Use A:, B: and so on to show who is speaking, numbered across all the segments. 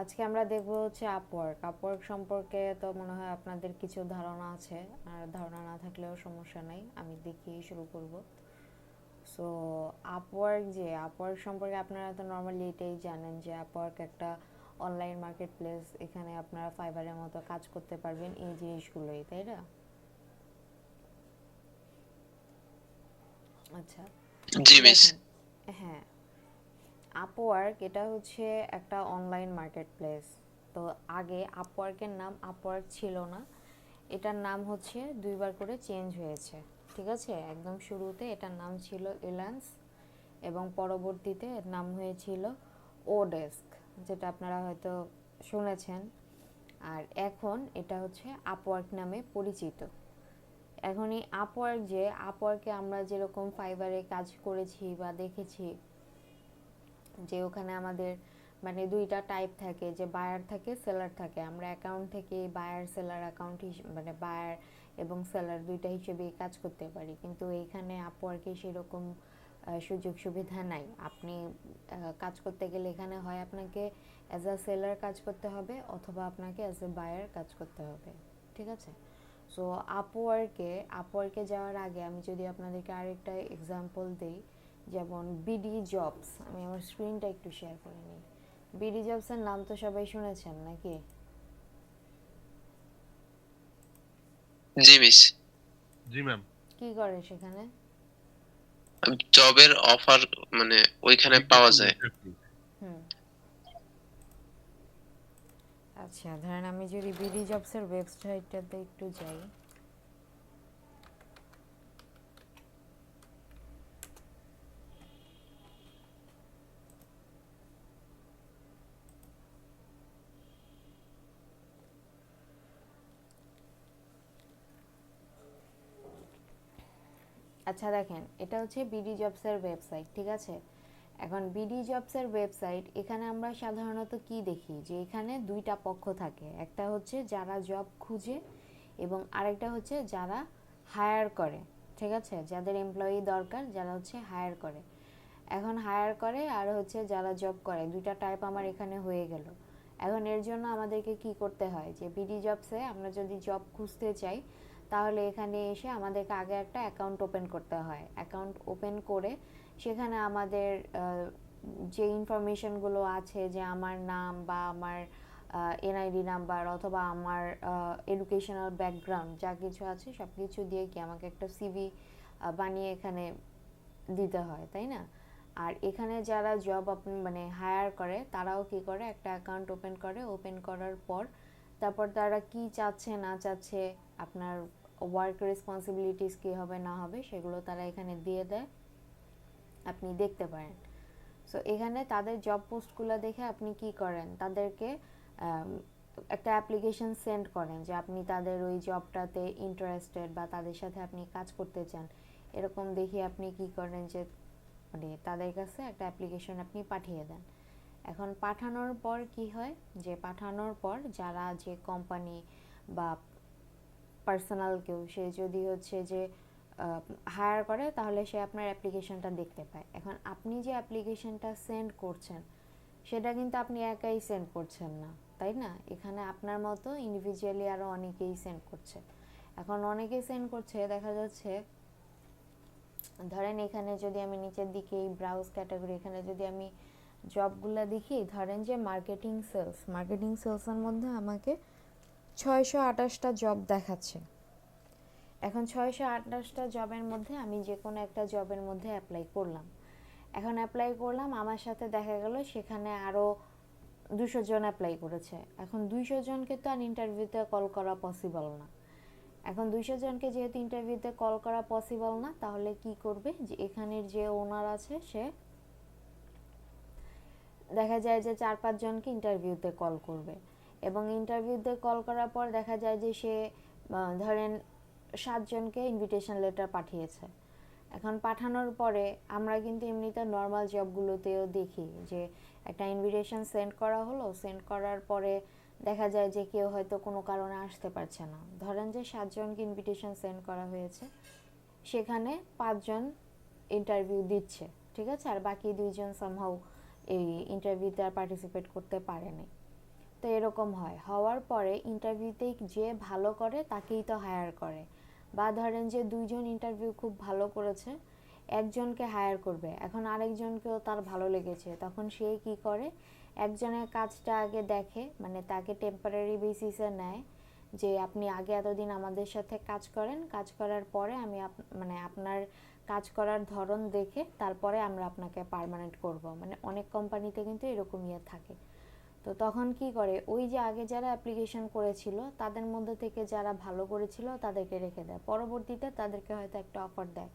A: আজকে আমরা দেখব হচ্ছে আপওয়ার্ক। আপওয়ার্ক সম্পর্কে তো মনে হয় আপনাদের কিছু ধারণা আছে, আর ধারণা না থাকলেও সমস্যা নেই, আমি দেখিয়ে শুরু করব। সো আপওয়ার্ক সম্পর্কে আপনারা তো নর্মালি এটাই জানেন যে আপওয়ার্ক একটা অনলাইন মার্কেট প্লেস। এখানে আপনারা ফাইবারের মতো কাজ করতে পারবেন এই জিনিসগুলোই, তাই না? আচ্ছা,
B: জি মিস।
A: দেখেন, হ্যাঁ, আপওয়ার্ক এটা হচ্ছে একটা অনলাইন মার্কেট প্লেস। তো আগে আপওয়ার্কের নাম আপওয়ার্ক ছিল না, এটার নাম হচ্ছে দুইবার করে চেঞ্জ হয়েছে। ঠিক আছে, একদম শুরুতে এটার নাম ছিল এলান্স, এবং পরবর্তীতে এর নাম হয়েছিল ওডেস্ক, যেটা আপনারা হয়তো শুনেছেন। আর এখন এটা হচ্ছে আপওয়ার্ক নামে পরিচিত। এখন এই আপওয়ার্কে আমরা যেরকম ফাইবারে কাজ করেছি বা দেখেছি, যে ওখানে আমাদের মানে দুইটা টাইপ থাকে, যে বায়ার থাকে, সেলার থাকে। আমরা অ্যাকাউন্ট থেকে বায়ার সেলার অ্যাকাউন্ট মানে বায়ার এবং সেলার দুইটা হিসেবে কাজ করতে পারি, কিন্তু এইখানে আপওয়ার্কে সেরকম সুযোগ সুবিধা নাই। আপনি কাজ করতে গেলে এখানে হয় আপনাকে অ্যাজ আ সেলার কাজ করতে হবে, অথবা আপনাকে অ্যাজ এ বায়ার কাজ করতে হবে। ঠিক আছে, সো আপওয়ার্কে যাওয়ার আগে আমি যদি আপনাদেরকে আরেকটা এক্সাম্পল দিই, যেমন বিডি জবস। আমি আমার স্ক্রিনটা একটু শেয়ার করে নিই। বিডি জবসের নাম তো সবাই শুনেছেন নাকি?
B: জি মিস।
C: জি ম্যাম।
A: কি করে সেখানে?
B: জবের অফার মানে ওইখানে পাওয়া যায়।
C: রিক্রুটমেন্ট।
A: হুম, আচ্ছা, ধরেন আমি যদি বিডি জবসের ওয়েবসাইটটাতে একটু যাই। আচ্ছা দেখেন, এটা হচ্ছে বিডি জবসের ওয়েবসাইট, ঠিক আছে? এখন বিডি জবসের ওয়েবসাইট, এখানে আমরা সাধারণত কি দেখি, যে এখানে দুইটা পক্ষ থাকে। একটা হচ্ছে যারা জব খুঁজে, এবং আরেকটা হচ্ছে যারা হায়ার করে। ঠিক আছে, যাদের এমপ্লয়ি দরকার, যারা হচ্ছে হায়ার করে। এখন হায়ার করে আর হচ্ছে যারা জব করে, দুইটা টাইপ আমার এখানে হয়ে গেল। এখন এর জন্য আমাদেরকে কি করতে হয়, যে বিডি জবসে আমরা যদি জব খুঁজতে চাই, তাহলে এখানে এসে আমাদেরকে আগে একটা অ্যাকাউন্ট ওপেন করতে হয়। অ্যাকাউন্ট ওপেন করে সেখানে আমাদের যে ইনফরমেশনগুলো আছে, যে আমার নাম বা আমার এনআইডি নাম্বার, অথবা আমার এডুকেশনাল ব্যাকগ্রাউন্ড যা কিছু আছে সব কিছু দিয়ে কি আমাকে একটা সিভি বানিয়ে এখানে দিতে হয়, তাই না? আর এখানে যারা জব মানে হায়ার করে, তারাও কি করে, একটা অ্যাকাউন্ট ওপেন করে। ওপেন করার পর তারপর তারা কি চাচ্ছে না চাচ্ছে, আপনার ওয়ার্ক রেসপন্সিবিলিটিস কী হবে না হবে, সেগুলো তারা এখানে দিয়ে দেয়, আপনি দেখতে পারেন। সো এখানে তাদের জব পোস্টগুলো দেখে আপনি কি করেন, তাদেরকে একটা অ্যাপ্লিকেশন সেন্ড করেন যে আপনি তাদের ওই জবটাতে ইন্টারেস্টেড, বা তাদের সাথে আপনি কাজ করতে চান। এরকম দেখে আপনি কি করেন, যে মানে তাদের কাছে একটা অ্যাপ্লিকেশন আপনি পাঠিয়ে দেন। এখন পাঠানোর পর কি হয়, যে পাঠানোর পর যারা, যে কোম্পানি বা পার্সোনাল কেউ, সে যদি হচ্ছে যে হায়ার করে, তাহলে সে আপনার অ্যাপ্লিকেশনটা দেখতে পায়। এখন আপনি যে অ্যাপ্লিকেশনটা সেন্ড করছেন, সেটা কিন্তু আপনি একাই সেন্ড করছেন না, তাই না? এখানে আপনার মতো ইন্ডিভিজুয়ালি আরও অনেকেই সেন্ড করছে। এখন অনেকেই সেন্ড করছে, দেখা যাচ্ছে, ধরেন এখানে যদি আমি নিচের দিকে এই ব্রাউজ ক্যাটাগরি, এখানে যদি আমি জবগুলো দেখি, ধরেন যে মার্কেটিং সেলসের মধ্যে আমাকে 628টা জব দেখাচ্ছে। এখন 628টা জবের মধ্যে আমি যে কোনো একটা জবের মধ্যে অ্যাপ্লাই করলাম। এখন অ্যাপ্লাই করলাম, আমার সাথে দেখা গেল সেখানে আরও 200 জন অ্যাপ্লাই করেছে। এখন 200 জনকে তো আর ইন্টারভিউতে কল করা পসিবল না। এখন 200 জনকে যেহেতু ইন্টারভিউতে কল করা পসিবল না, তাহলে কি করবে, যে এখানের যে ওনার আছে, সে দেখা যায় যে 4-5 জনকে ইন্টারভিউতে কল করবে। এবং ইন্টারভিউতে কল করার পর দেখা যায় যে সে ধরেন 7 জনকে ইনভিটেশন লেটার পাঠিয়েছে। এখন পাঠানোর পরে আমরা কিন্তু এমনিতে নর্মাল জবগুলোতেও দেখি যে একটা ইনভিটেশন সেন্ড করা হলো, সেন্ড করার পরে দেখা যায় যে কেউ হয়তো কোনো কারণে আসতে পারছে না। ধরেন যে 7 জনকে ইনভিটেশন সেন্ড করা হয়েছে, সেখানে 5 জন ইন্টারভিউ দিচ্ছে, ঠিক আছে, আর বাকি 2 জন সামহাউ এই ইন্টারভিউতে আর পার্টিসিপেট করতে পারেনি। তো এরকম হয়, হওয়ার পরে ইন্টারভিউতে যে ভালো করে তাকেই তো হায়ার করে। বা ধরেন যে দুইজন ইন্টারভিউ খুব ভালো করেছে, একজনকে হায়ার করবে, এখন আরেকজনকেও তার ভালো লেগেছে, তখন সে কি করে, একজনের কাজটা আগে দেখে, মানে তাকে টেম্পোরারি বেসিসে নেয়, যে আপনি আগে এতদিন আমাদের সাথে কাজ করেন, কাজ করার পরে আমি মানে আপনার কাজ করার ধরন দেখে তারপরে আমরা আপনাকে পার্মানেন্ট করব। মানে অনেক কোম্পানিতে কিন্তু এরকম ইয়ে থাকে। তো তখন কি করে, ওই যে আগে যারা অ্যাপ্লিকেশন করেছিল তাদের মধ্যে থেকে যারা ভালো করেছিল তাদেরকে রেখে দেয়, পরবর্তীতে তাদেরকে হয়তো একটা অফার দেয়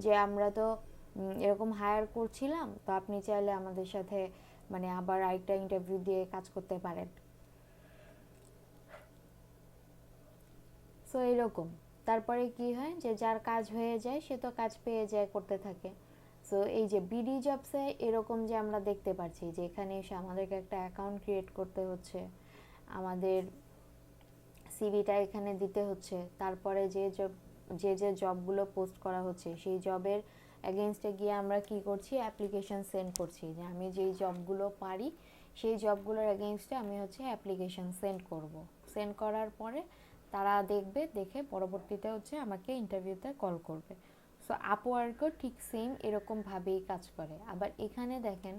A: যে আমরা তো এরকম হায়ার করছিলাম, তো আপনি চাইলে আমাদের সাথে মানে আবার আরেকটা ইন্টারভিউ দিয়ে কাজ করতে পারেন। সো এরকম, তারপরে কি হয় যে যার কাজ হয়ে যায় সে তো কাজ পেয়ে যায়, করতে থাকে। সো এই যে বিডি জবসে এরকম যে আমরা দেখতে পাচ্ছি যে এখানে এসে আমাদেরকে একটা অ্যাকাউন্ট ক্রিয়েট করতে হচ্ছে, আমাদের সিভিটা এখানে দিতে হচ্ছে, তারপরে যে জবগুলো পোস্ট করা হচ্ছে সেই জবের এগেনস্টে গিয়ে আমরা কি করছি, অ্যাপ্লিকেশন সেন্ড করছি, যে আমি যেই জবগুলো পারি সেই জবগুলোর এগেনস্টে আমি হচ্ছে অ্যাপ্লিকেশন সেন্ড করব। সেন্ড করার পরে তারা দেখবে, দেখে পরবর্তীতে হচ্ছে আমাকে ইন্টারভিউতে কল করবে। সো আপওয়ার্কও ঠিক সেম এরকমভাবেই কাজ করে। আবার এখানে দেখেন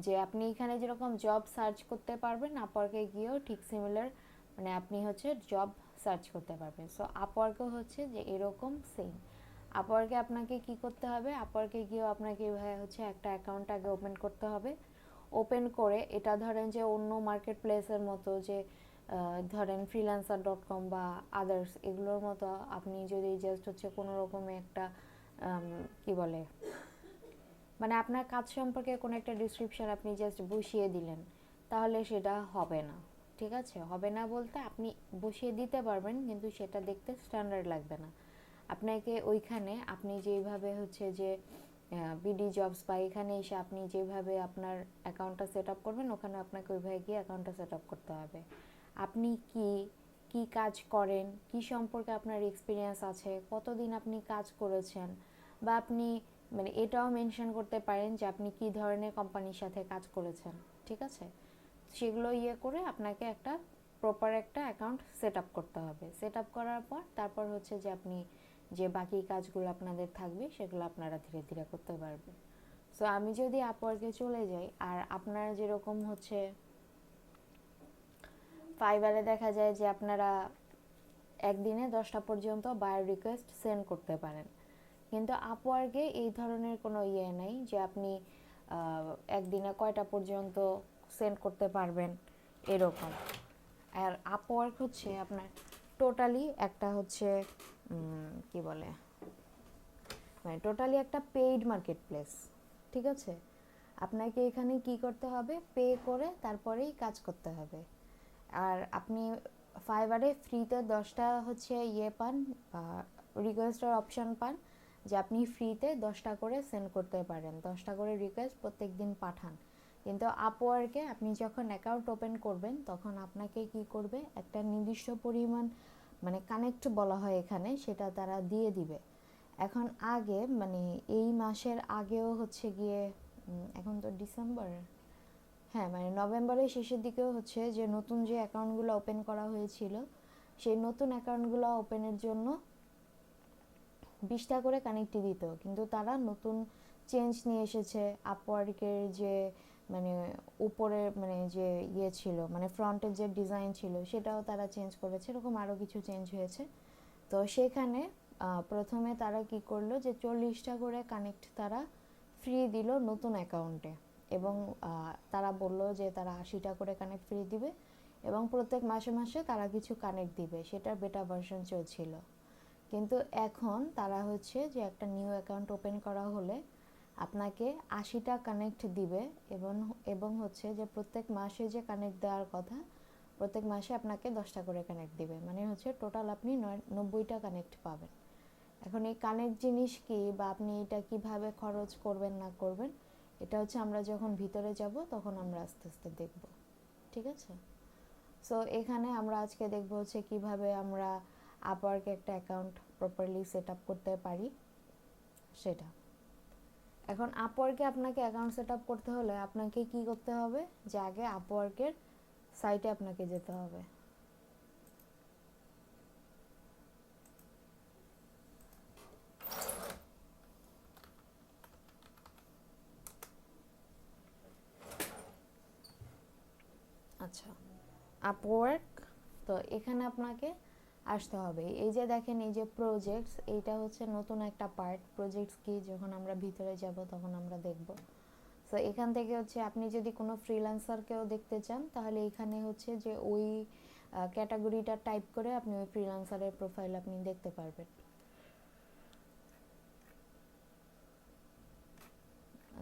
A: যে আপনি এখানে যেরকম জব সার্চ করতে পারবেন, আপওয়ার্কে গিয়েও ঠিক সিমিলার, মানে আপনি হচ্ছে জব সার্চ করতে পারবেন। সো আপওয়ার্কও হচ্ছে যে এরকম সেম। আপওয়ার্কে আপনাকে কি করতে হবে, আপওয়ার্কে গিয়েও আপনাকে এভাবে হচ্ছে একটা অ্যাকাউন্ট আগে ওপেন করতে হবে। ওপেন করে এটা ধরেন যে অন্য মার্কেট প্লেসের মতো যে ধরেন freelancer.com বা আদার্স এগুলোর মতো আপনি যদি জাস্ট হচ্ছে কোনো রকমের একটা কি বলে, মানে আপনার কাজ সম্পর্কে কোনো একটা ডিসক্রিপশন আপনি জাস্ট বসিয়ে দিলেন, তাহলে সেটা হবে না। ঠিক আছে, হবে না বলতে আপনি বসিয়ে দিতে পারবেন কিন্তু সেটা দেখতে স্ট্যান্ডার্ড লাগবে না। আপনাকে ওইখানে আপনি যেইভাবে হচ্ছে যে বিডি জবস বা এখানে এসে আপনি যেভাবে আপনার অ্যাকাউন্টটা সেট আপ করবেন, ওখানে আপনাকে ওইভাবে গিয়ে অ্যাকাউন্টটা সেট আপ করতে হবে। আপনি কি কি কাজ করেন, কি সম্পর্কে আপনার এক্সপিরিয়েন্স আছে, কতদিন আপনি কাজ করেছেন, বা আপনি মানে এটাও মেনশন করতে পারেন যে আপনি কি ধরনের কোম্পানির সাথে কাজ করেছেন। ঠিক আছে, সেগুলো ইয়ে করে আপনাকে একটা প্রপার একটা অ্যাকাউন্ট সেট আপ করতে হবে। সেট আপ করার পর তারপর হচ্ছে যে আপনি যে বাকি কাজগুলো আপনাদের থাকবে সেগুলো আপনারা ধীরে ধীরে করতে পারবেন। সো আমি যদি আপওয়ার্কে চলে যাই, আর আপনারা যেরকম হচ্ছে ফাইবারে দেখা যায় যে আপনারা একদিনে 10টা পর্যন্ত বায়োর রিকোয়েস্ট সেন্ড করতে পারেন, কিন্তু আপওয়ার্কে এই ধরনের কোনো ইয়ে নেই যে আপনি একদিনে কয়টা পর্যন্ত সেন্ড করতে পারবেন এরকম। আর আপওয়ার্ক হচ্ছে আপনার টোটালি একটা হচ্ছে কি বলে, মানে টোটালি একটা পেইড মার্কেট প্লেস। ঠিক আছে, আপনাকে এখানে কি করতে হবে, পে করে তারপরেই কাজ করতে হবে। আর আপনি ফাইবারে ফ্রিতে 10টা হচ্ছে ইয়ে পান, রিকোয়েস্টের অপশন পান, যে আপনি ফ্রিতে 10টা করে সেন্ড করতে পারেন, 10টা করে রিকোয়েস্ট প্রত্যেক দিন পাঠান। কিন্তু আপওয়ার্কে আপনি যখন অ্যাকাউন্ট ওপেন করবেন তখন আপনাকে কি করবে, একটা নির্দিষ্ট পরিমাণ মানে কানেক্ট বলা হয় এখানে, সেটা তারা দিয়ে দিবে। এখন আগে মানে এই মাসের আগেও হচ্ছে গিয়ে এখন তো ডিসেম্বর, হ্যাঁ মানে নভেম্বরের শেষের দিকেও হচ্ছে যে নতুন যে অ্যাকাউন্টগুলো ওপেন করা হয়েছিল সেই নতুন অ্যাকাউন্টগুলো ওপেনের জন্য 20টা করে কানেক্ট দিত, কিন্তু তারা নতুন চেঞ্জ নিয়ে এসেছে। আপওয়ার্কের যে মানে উপরে মানে যে ইয়ে ছিল, মানে ফ্রন্টের যে ডিজাইন ছিল সেটাও তারা চেঞ্জ করেছে, এরকম আরও কিছু চেঞ্জ হয়েছে। তো সেখানে প্রথমে তারা কি করলো যে 40টা করে কানেক্ট তারা ফ্রি দিল নতুন অ্যাকাউন্টে, এবং তারা বলল যে তারা 80টা করে কানেক্ট ফ্রি দিবে এবং প্রত্যেক মাসে মাসে তারা কিছু কানেক্ট দিবে, সেটার বেটা ভার্সন চলছিল। কিন্তু এখন তারা হচ্ছে যে একটা নিউ অ্যাকাউন্ট ওপেন করা হলে আপনাকে 80টা কানেক্ট দিবে, এবং হচ্ছে যে প্রত্যেক মাসে যে কানেক্ট দেওয়ার কথা প্রত্যেক মাসে আপনাকে 10টা করে কানেক্ট দিবে, মানে হচ্ছে টোটাল আপনি 90টা কানেক্ট পাবেন। এখন এই কানেক্ট জিনিস কি, বা আপনি এটা কিভাবে খরচ করবেন না করবেন, এটা হচ্ছে আমরা যখন ভিতরে যাব তখন আমরা আস্তে আস্তে দেখব। ঠিক আছে, সো এখানে আমরা আজকে দেখব হচ্ছে কিভাবে আমরা আপওয়ার্কে একটা অ্যাকাউন্ট প্রপারলি সেট আপ করতে পারি সেটা। এখন আপওয়ার্কে আপনাকে অ্যাকাউন্ট সেট আপ করতে হলে আপনাকে কি করতে হবে, যে আগে আপওয়ার্কের সাইটে আপনাকে যেতে হবে। আচ্ছা, আপওয়ার্ক। তো এখানে আপনাকে আসতে হবে। এই যে দেখেন, এই যে প্রজেক্টস, এইটা হচ্ছে নতুন একটা পার্ট। প্রজেক্টস কি, যখন আমরা ভিতরে যাব তখন আমরা দেখব। সো এখান থেকে হচ্ছে আপনি যদি কোনো ফ্রিল্যান্সারকেও দেখতে চান, তাহলে এখানে হচ্ছে যে ওই ক্যাটাগরিটা টাইপ করে আপনি ওই ফ্রিল্যান্সারের প্রোফাইল আপনি দেখতে পারবেন।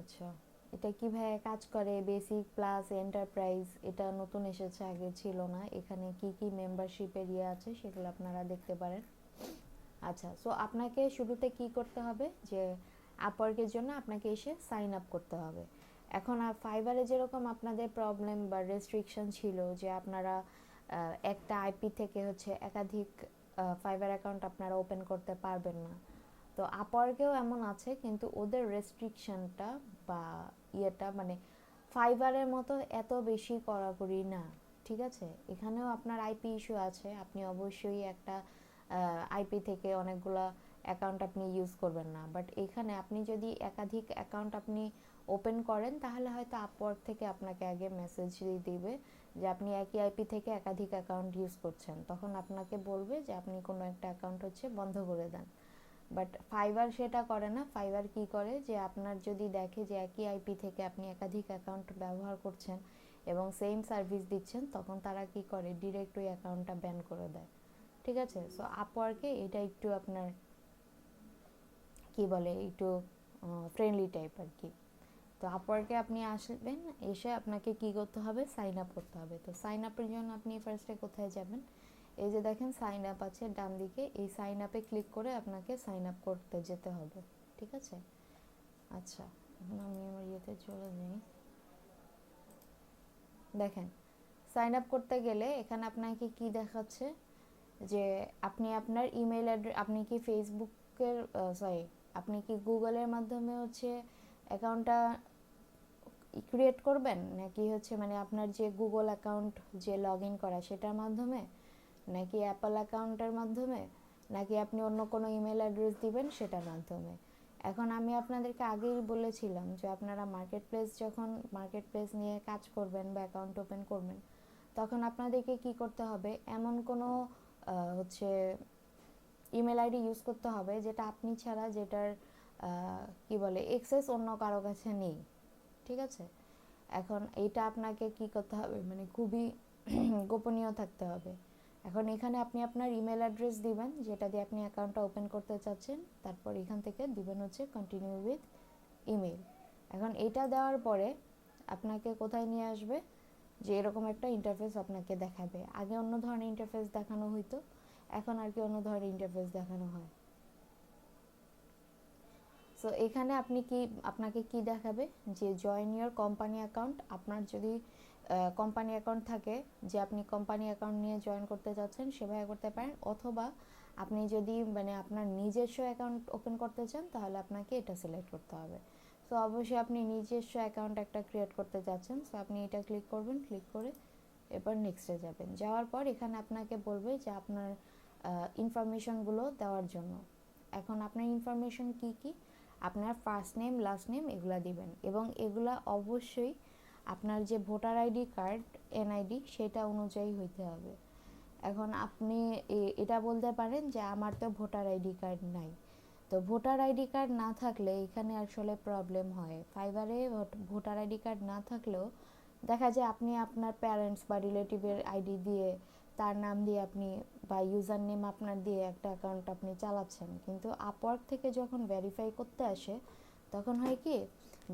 A: আচ্ছা, এটা কিভাবে কাজ করে, বেসিক প্লাস এন্টারপ্রাইজ, এটা নতুন এসেছে, আগে ছিল না। এখানে কি কি মেম্বারশিপের ইয়ে আছে সেগুলো আপনারা দেখতে পারেন। আচ্ছা, সো আপনাকে শুরুতে কি করতে হবে, যে আপওয়ার্কের জন্য আপনাকে এসে সাইন আপ করতে হবে। এখন আর ফাইবারে যেরকম আপনাদের প্রবলেম বা রেস্ট্রিকশন ছিল যে আপনারা একটা আইপি থেকে হচ্ছে একাধিক ফাইবার অ্যাকাউন্ট আপনারা ওপেন করতে পারবেন না, তো আপওয়ার্কেও এমন আছে, কিন্তু ওদের রেস্ট্রিকশনটা বা ইয়েটা মানে ফাইবারের মতো এত বেশি কড়াকড়ি না। ঠিক আছে, এখানেও আপনার আইপি ইস্যু আছে, আপনি অবশ্যই একটা আইপি থেকে অনেকগুলো অ্যাকাউন্ট আপনি ইউজ করবেন না, বাট এখানে আপনি যদি একাধিক অ্যাকাউন্ট আপনি ওপেন করেন, তাহলে হয়তো আপওয়ার্ক থেকে আপনাকে আগে মেসেজ দিবে যে আপনি একই আইপি থেকে একাধিক অ্যাকাউন্ট ইউজ করছেন, তখন আপনাকে বলবে যে আপনি কোনো একটা অ্যাকাউন্ট হচ্ছে বন্ধ করে দেন। বাট ফাইবার সেটা করে না। ফাইবার কি করে, যে আপনার যদি দেখে যে একই আইপি থেকে আপনি একাধিক অ্যাকাউন্ট ব্যবহার করছেন এবং সেম সার্ভিস দিচ্ছেন, তখন তারা কি করে, ডিরেক্ট ওই অ্যাকাউন্টটা ব্যান করে দেয়। ঠিক আছে, সো আপওয়ার্কে এটা একটু আপনার কি বলে, একটু ফ্রেন্ডলি টাইপ আর কি। তো আপওয়ার্কে আপনি আসবেন, এসে আপনাকে কি করতে হবে, সাইন আপ করতে হবে। তো সাইন আপের জন্য আপনি ফার্স্টে কোথায় যাবেন, এই যে দেখেন সাইন আপ আছে ডান দিকে, এই সাইন আপে ক্লিক করে আপনাকে সাইন আপ করতে যেতে হবে। ঠিক আছে, আচ্ছা, এখন আমি আমার ইয়েতে চলে যাই। দেখেন, সাইন আপ করতে গেলে এখানে আপনাকে কি দেখাচ্ছে, যে আপনি আপনার ইমেল অ্যাড্রেস, আপনি কি ফেসবুকের সরি, আপনি কি গুগলের মাধ্যমে হচ্ছে অ্যাকাউন্টটা ক্রিয়েট করবেন, নাকি হচ্ছে মানে আপনার যে গুগল অ্যাকাউন্ট যে লগ ইন করা সেটার মাধ্যমে, নাকি অ্যাপল অ্যাকাউন্টের মাধ্যমে, নাকি আপনি অন্য কোনো ইমেল অ্যাড্রেস দিবেন সেটার মাধ্যমে। এখন আমি আপনাদেরকে আগেই বলেছিলাম যে আপনারা মার্কেট প্লেস, যখন মার্কেট প্লেস নিয়ে কাজ করবেন বা অ্যাকাউন্ট ওপেন করবেন, তখন আপনাদেরকে কি করতে হবে, এমন কোনো হচ্ছে ইমেল আইডি ইউজ করতে হবে যেটা আপনি ছাড়া, যেটার কি বলে এক্সেস অন্য কারো কাছে নেই। ঠিক আছে, এখন এইটা আপনাকে কি করতে হবে, মানে খুবই গোপনীয় থাকতে হবে। এখন এখানে আপনি আপনার ইমেল অ্যাড্রেস দিবেন যেটা দিয়ে আপনি অ্যাকাউন্টটা ওপেন করতে চাচ্ছেন, তারপর এখান থেকে দিবেন হচ্ছে কন্টিনিউ উইথ ইমেল। এখন এটা দেওয়ার পরে আপনাকে কোথায় নিয়ে আসবে, যে এরকম একটা ইন্টারফেস আপনাকে দেখাবে। আগে অন্য ধরনের ইন্টারফেস দেখানো হইতো, এখন আর কি অন্য ধরনের ইন্টারফেস দেখানো হয়। সো এখানে আপনি কি, আপনাকে কি দেখাবে, যে জয়েন ইওর কোম্পানি অ্যাকাউন্ট। আপনার যদি কোম্পানি অ্যাকাউন্ট থাকে, যে আপনি কোম্পানি অ্যাকাউন্ট নিয়ে জয়েন করতে চাচ্ছেন, সেভাবে করতে পারেন, অথবা আপনি যদি মানে আপনার নিজস্ব অ্যাকাউন্ট ওপেন করতে চান, তাহলে আপনাকে এটা সিলেক্ট করতে হবে। সো অবশ্যই আপনি নিজস্ব অ্যাকাউন্ট একটা ক্রিয়েট করতে চাচ্ছেন, সো আপনি এটা ক্লিক করবেন, ক্লিক করে এরপর নেক্সটে যাবেন। যাওয়ার পর এখানে আপনাকে বলবে যে আপনার ইনফরমেশনগুলো দেওয়ার জন্য। এখন আপনার ইনফরমেশন কি কি, আপনার ফার্স্ট নেম, লাস্ট নেম, এগুলা দিবেন, এবং এগুলা অবশ্যই আপনার যে ভোটার আইডি কার্ড, এনআইডি, সেটা অনুযায়ী হইতে হবে। এখন আপনি এটা বলতে পারেন যে আমার তো ভোটার আইডি কার্ড নাই। তো ভোটার আইডি কার্ড না থাকলে এখানে আসলে প্রবলেম হয়। ফাইবারে ভোটার আইডি কার্ড না থাকলেও দেখা যায় আপনি আপনার প্যারেন্টস বা রিলেটিভের আইডি দিয়ে, তার নাম দিয়ে আপনি বা ইউজার নেম আপনার দিয়ে একটা অ্যাকাউন্ট আপনি চালাচ্ছেন, কিন্তু আপওয়ার্ক থেকে যখন ভেরিফাই করতে আসে, তখন হয় কি,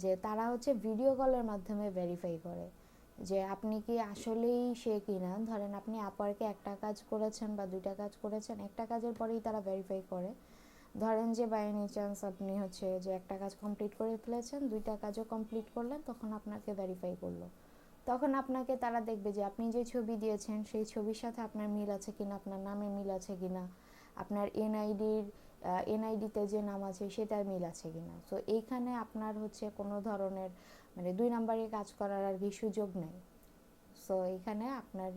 A: যে তারা হচ্ছে ভিডিও কলের মাধ্যমে ভেরিফাই করে যে আপনি কি আসলেই সে কিনা। ধরেন আপনি আপওয়ার্কে একটা কাজ করেছেন বা দুইটা কাজ করেছেন, একটা কাজের পরেই তারা ভেরিফাই করে। ধরেন যে বাই এনি চান্স আপনি হচ্ছে যে একটা কাজ কমপ্লিট করে ফেলেছেন, দুইটা কাজও কমপ্লিট করলেন, তখন আপনাকে ভেরিফাই করলো, তখন আপনাকে তারা দেখবে যে আপনি যে ছবি দিয়েছেন সেই ছবির সাথে আপনার মিল আছে কিনা, আপনার নামে মিল আছে কিনা, আপনার এনআইডিতে যে নাম আছে সেটার মিল আছে কিনা। সো এইখানে আপনার হচ্ছে কোনো ধরনের মানে দুই নাম্বারে কাজ করার আর কি সুযোগ নেই। সো এখানে আপনার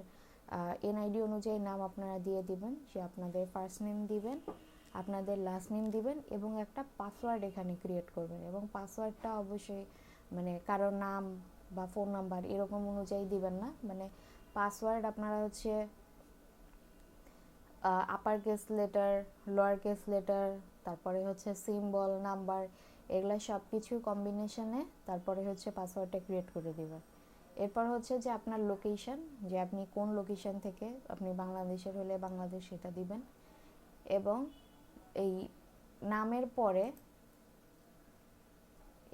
A: এনআইডি অনুযায়ী নাম আপনারা দিয়ে দিবেন, যে আপনাদের ফার্স্ট নেম দিবেন, আপনাদের লাস্ট নেম দিবেন এবং একটা পাসওয়ার্ড এখানে ক্রিয়েট করবেন। এবং পাসওয়ার্ডটা অবশ্যই মানে কারোর নাম বা ফোন নাম্বার এরকম অনুযায়ী দিবেন না, মানে পাসওয়ার্ড আপনারা হচ্ছে upper case letter, lower case letter, তারপরে হচ্ছে সিম্বল, নাম্বার, এগুলো সব কিছু কম্বিনেশনে তারপরে হচ্ছে পাসওয়ার্ডটা ক্রিয়েট করে দিবেন। এরপর হচ্ছে যে আপনার লোকেশন, যে আপনি কোন লোকেশন থেকে, আপনি বাংলাদেশের হলে বাংলাদেশ সেটা দিবেন। এবং এই নামের পরে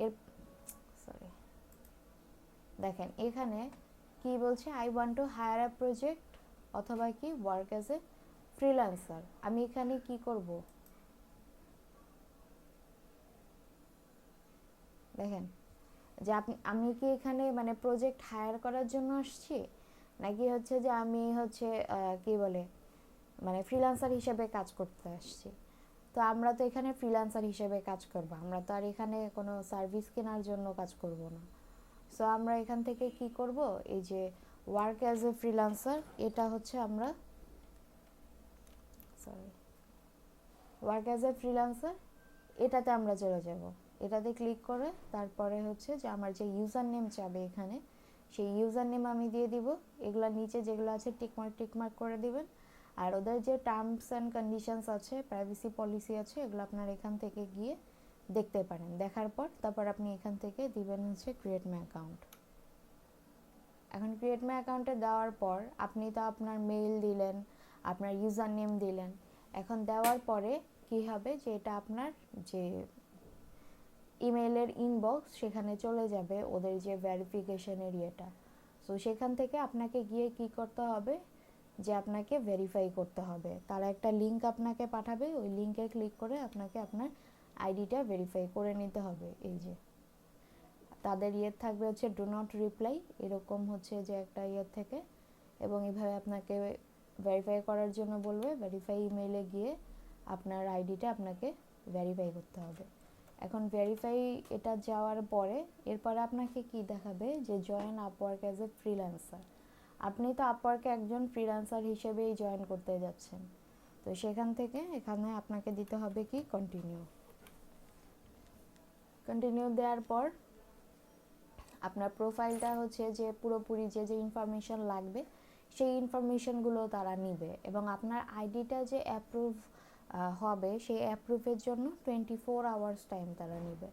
A: এর সরি দেখেন এখানে কি বলছে, I want to hire a project অথবা কি ওয়ার্ক অ্যাজ এ ফ্রিল্যান্সার। আমি এখানে কি করব, দেখেন যে আমি কি এখানে মানে প্রজেক্ট হায়ার করার জন্য আসছি, নাকি হচ্ছে যে আমি হচ্ছে কি বলে মানে ফ্রিল্যান্সার হিসেবে কাজ করতে আসছি। তো আমরা তো এখানে ফ্রিল্যান্সার হিসেবে কাজ করব, আমরা তো আর এখানে কোনো সার্ভিস কেনার জন্য কাজ করব না। সো আমরা এখান থেকে কি করব, এই যে ওয়ার্ক অ্যাজ এ ফ্রিল্যান্সার, এটা হচ্ছে আমরা sorry work as a freelancer এটাতে আমরা চলে যাব। এটাতে ক্লিক করে তারপরে হচ্ছে যে আমার যে ইউজার নেম চাবে এখানে, সেই ইউজার নেম আমি দিয়ে দিব। এগুলো নিচে যেগুলো আছে টিকমার্ক করে দিবেন। আর ওদের যে টার্মস অ্যান্ড কন্ডিশনস আছে, প্রাইভেসি পলিসি আছে, এগুলো আপনার এখান থেকে গিয়ে দেখতে পারেন। দেখার পর তারপর আপনি এখান থেকে দিবেন হচ্ছে ক্রিয়েট মাই অ্যাকাউন্ট। এখন ক্রিয়েট মাই অ্যাকাউন্টে দেওয়ার পর আপনি তো আপনার মেইল দিলেন, আপনার ইউজার নেম দিলেন। এখন দেওয়ার পরে কি হবে, যে এটা আপনার যে ইমেইলের ইনবক্স, সেখানে চলে যাবে ওদের যে ভেরিফিকেশনের ইয়েটা। সো সেখান থেকে আপনাকে গিয়ে কি করতে হবে, যে আপনাকে ভেরিফাই করতে হবে। তারা একটা লিঙ্ক আপনাকে পাঠাবে, ওই লিঙ্কে ক্লিক করে আপনাকে আপনার আইডিটা ভেরিফাই করে নিতে হবে। এই যে তাদের ইয়ে থাকবে হচ্ছে ডু নট রিপ্লাই, এরকম হচ্ছে যে একটা ইয়ে থেকে, এবং এইভাবে আপনাকে ভেরিফাই করার জন্য বলবে। ভেরিফাই ইমেইলে গিয়ে আপনার আইডিটা আপনাকে ভেরিফাই করতে হবে। এখন ভেরিফাই এটা যাওয়ার পরে এরপরে আপনাকে কি দেখাবে, যে join Upwork as a freelancer. আপনি তো আপওয়ার্কে একজন ফ্রিল্যান্সার হিসেবেই জয়েন করতে যাচ্ছেন। তো সেখান থেকে এখানে আপনাকে দিতে হবে কি কন্টিনিউ দেওয়ার পর আপনার প্রোফাইলটা হচ্ছে যে পুরোপুরি যে যে ইনফরমেশন লাগবে সেই ইনফরমেশনগুলো তারা নিবে। এবং আপনার আইডিটা যে অ্যাপ্রুভ হবে, সেই অ্যাপ্রুভের জন্য 24 আওয়ার্স টাইম তারা নিবে।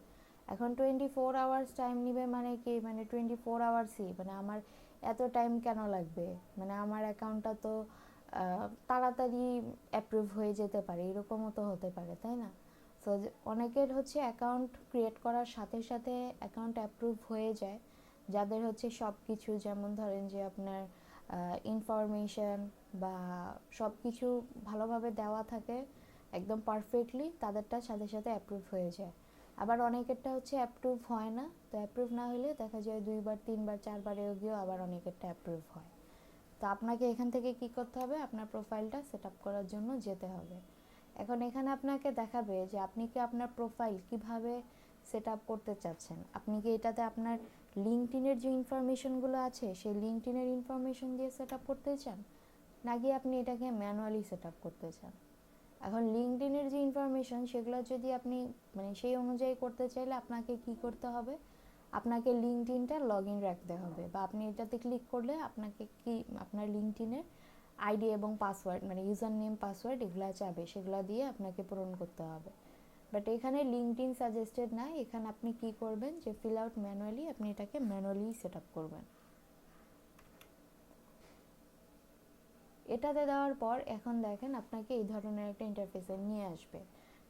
A: এখন 24 আওয়ার্স টাইম নিবে মানে কি, মানে 24 আওয়ার্সই, মানে আমার এত টাইম কেন লাগবে, মানে আমার অ্যাকাউন্টটা তো তাড়াতাড়ি অ্যাপ্রুভ হয়ে যেতে পারে, এরকমও তো হতে পারে, তাই না? সো অনেকের হচ্ছে অ্যাকাউন্ট ক্রিয়েট করার সাথে সাথে অ্যাকাউন্ট অ্যাপ্রুভ হয়ে যায়, যাদের হচ্ছে সব কিছু, যেমন ধরেন যে আপনার ইনফরমেশন বা সব কিছু ভালোভাবে দেওয়া থাকে একদম পারফেক্টলি, তাদেরটা সাথে সাথে অ্যাপ্রুভ হয়ে যায়। আবার অনেকেরটা হচ্ছে অ্যাপ্রুভ হয় না, তো অ্যাপ্রুভ না হলে দেখা যায় 2বার 3বার 4বারেও গিয়েও আবার অনেকেরটা অ্যাপ্রুভ হয়। তো আপনাকে এখান থেকে কি করতে হবে, আপনার প্রোফাইলটা সেট আপ করার জন্য যেতে হবে। এখন এখানে আপনাকে দেখাবে যে আপনি কি আপনার প্রোফাইল কিভাবে সেট আপ করতে চাচ্ছেন। আপনি কি এটাতে আপনার লিঙ্কডইনের যে ইনফরমেশনগুলো আছে সেই লিঙ্কডইনের ইনফরমেশন দিয়ে সেট আপ করতে চান, নাকি আপনি এটাকে ম্যানুয়ালি সেট আপ করতে চান। এখন লিঙ্কডইনের যে ইনফরমেশন সেগুলো যদি আপনি মানে সেই অনুযায়ী করতে চাইলে আপনাকে কি করতে হবে, আপনাকে লিঙ্কডইনটা লগ ইন রাখতে হবে, বা আপনি এটাতে ক্লিক করলে আপনাকে কি আপনার লিঙ্কডইনের আইডি এবং পাসওয়ার্ড, মানে ইউজার নেম পাসওয়ার্ড এগুলো চাবে, সেগুলো দিয়ে আপনাকে পূরণ করতে হবে। বাট এখানে লিঙ্কডইন সাজেস্টেড না, এখানে আপনি কি করবেন, যে ফিল আউট ম্যানুয়ালি, আপনি এটাকে ম্যানুয়ালি সেট আপ করবেন। এটাতে দেওয়ার পর এখন দেখেন আপনাকে এই ধরনের একটা ইন্টারফেসে নিয়ে আসবে,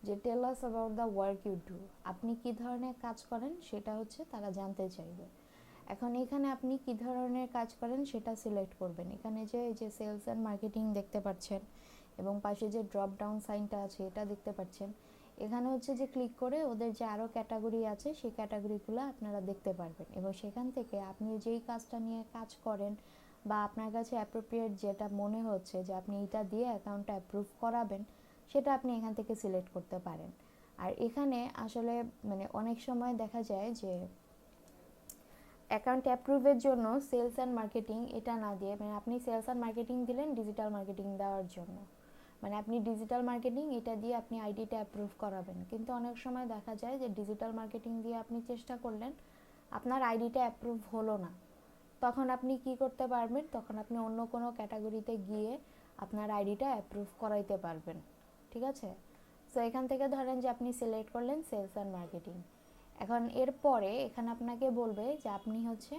A: যে tell us about the work you do. আপনি কি ধরনের কাজ করেন সেটা হচ্ছে তারা জানতে চাইবে। এখন এখানে আপনি কি ধরনের কাজ করেন সেটা সিলেক্ট করবেন। এখানে যে সেলস অ্যান্ড মার্কেটিং দেখতে পাচ্ছেন এবং পাশে যে ড্রপ ডাউন সাইনটা আছে এটা দেখতে পাচ্ছেন। এখানে হচ্ছে যে ক্লিক করে ওদের যে আরও ক্যাটাগরি আছে সেই ক্যাটাগরিগুলো আপনারা দেখতে পারবেন, এবং সেখান থেকে আপনি যেই কাজটা নিয়ে কাজ করেন বা আপনার কাছে অ্যাপ্রোপ্রিয়েট যেটা মনে হচ্ছে যে আপনি এটা দিয়ে অ্যাকাউন্টটা অ্যাপ্রুভ করাবেন, সেটা আপনি এখান থেকে সিলেক্ট করতে পারেন। আর এখানে আসলে মানে অনেক সময় দেখা যায় যে অ্যাকাউন্ট অ্যাপ্রুভের জন্য সেলস অ্যান্ড মার্কেটিং এটা না দিয়ে, মানে আপনি সেলস অ্যান্ড মার্কেটিং দিলেন ডিজিটাল মার্কেটিং দেওয়ার জন্য, মানে আপনি ডিজিটাল মার্কেটিং এটা দিয়ে আপনি আইডিটা অ্যাপ্রুভ করাবেন, কিন্তু অনেক সময় দেখা যায় যে ডিজিটাল মার্কেটিং দিয়ে আপনি চেষ্টা করলেন, আপনার আইডিটা অ্যাপ্রুভ হলো না, তখন আপনি কি করতে পারবেন, তখন আপনি অন্য কোনো ক্যাটাগরিতে গিয়ে আপনার আইডিটা অ্যাপ্রুভ করাইতে পারবেন, ঠিক আছে। সো এখান থেকে ধরেন যে আপনি সিলেক্ট করলেন সেলস অ্যান্ড মার্কেটিং। এখন এরপরে এখানে আপনাকে বলবে যে আপনি হচ্ছে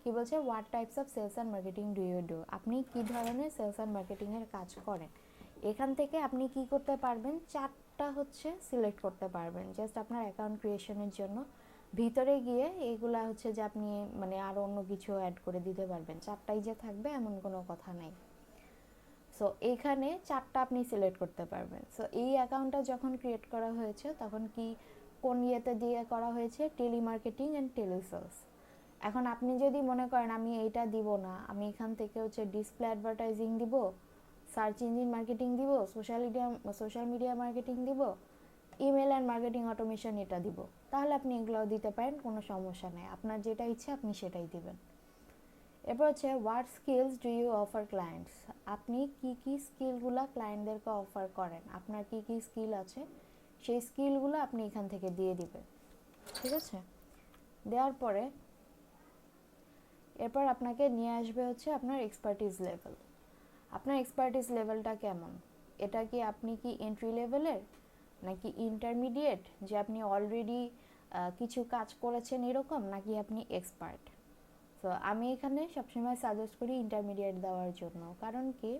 A: কি বলছে, what types of sales and marketing do you do, আপনি কি ধরনের সেলস অ্যান্ড মার্কেটিংয়ের কাজ করেন। এখান থেকে আপনি কি করতে পারবেন, চারটা হচ্ছে সিলেক্ট করতে পারবেন জাস্ট আপনার অ্যাকাউন্ট ক্রিয়েশনের জন্য। ভিতরে গিয়ে এগুলা হচ্ছে যে আপনি মানে আরও অন্য কিছু অ্যাড করে দিতে পারবেন, চারটাই যে থাকবে এমন কোনো কথা নাই। সো এইখানে চারটা আপনি সিলেক্ট করতে পারবেন। সো এই অ্যাকাউন্টটা যখন ক্রিয়েট করা হয়েছে তখন কি কোন ইয়েতে দিয়ে করা হয়েছে, টেলিমার্কেটিং অ্যান্ড টেলিসেলস। এখন আপনি যদি মনে করেন আমি এইটা দিব না, আমি এখান থেকে হচ্ছে ডিসপ্লে অ্যাডভার্টাইজিং দিব, সার্চ ইঞ্জিন মার্কেটিং দিব, সোশ্যাল মিডিয়া মার্কেটিং দিব, ইমেল অ্যান্ড মার্কেটিং অটোমেশন এটা দিব, তাহলে আপনি এগুলোও দিতে পারেন, কোনো সমস্যা নেই, আপনার যেটা ইচ্ছে আপনি সেটাই দিবেন। এরপর হচ্ছে what skills do you offer clients, আপনি কি কি স্কিলগুলো ক্লায়েন্টদেরকে অফার করেন, আপনার কি কি স্কিল আছে সেই স্কিলগুলো আপনি এখান থেকে দিয়ে দিবেন, ঠিক আছে। দেওয়ার পরে এরপর আপনাকে নিয়ে আসবে হচ্ছে আপনার এক্সপার্টিস লেভেল, আপনার এক্সপার্টিস লেভেলটা কেমন, এটা কি আপনি কি এন্ট্রি লেভেলের নাকি ইন্টারমিডিয়েট, যে আপনি অলরেডি কিছু কাজ করেছেন এরকম, নাকি আপনি এক্সপার্ট। তো আমি এখানে সবসময় সাজেস্ট করি ইন্টারমিডিয়েট দেওয়ার জন্য, কারণ কি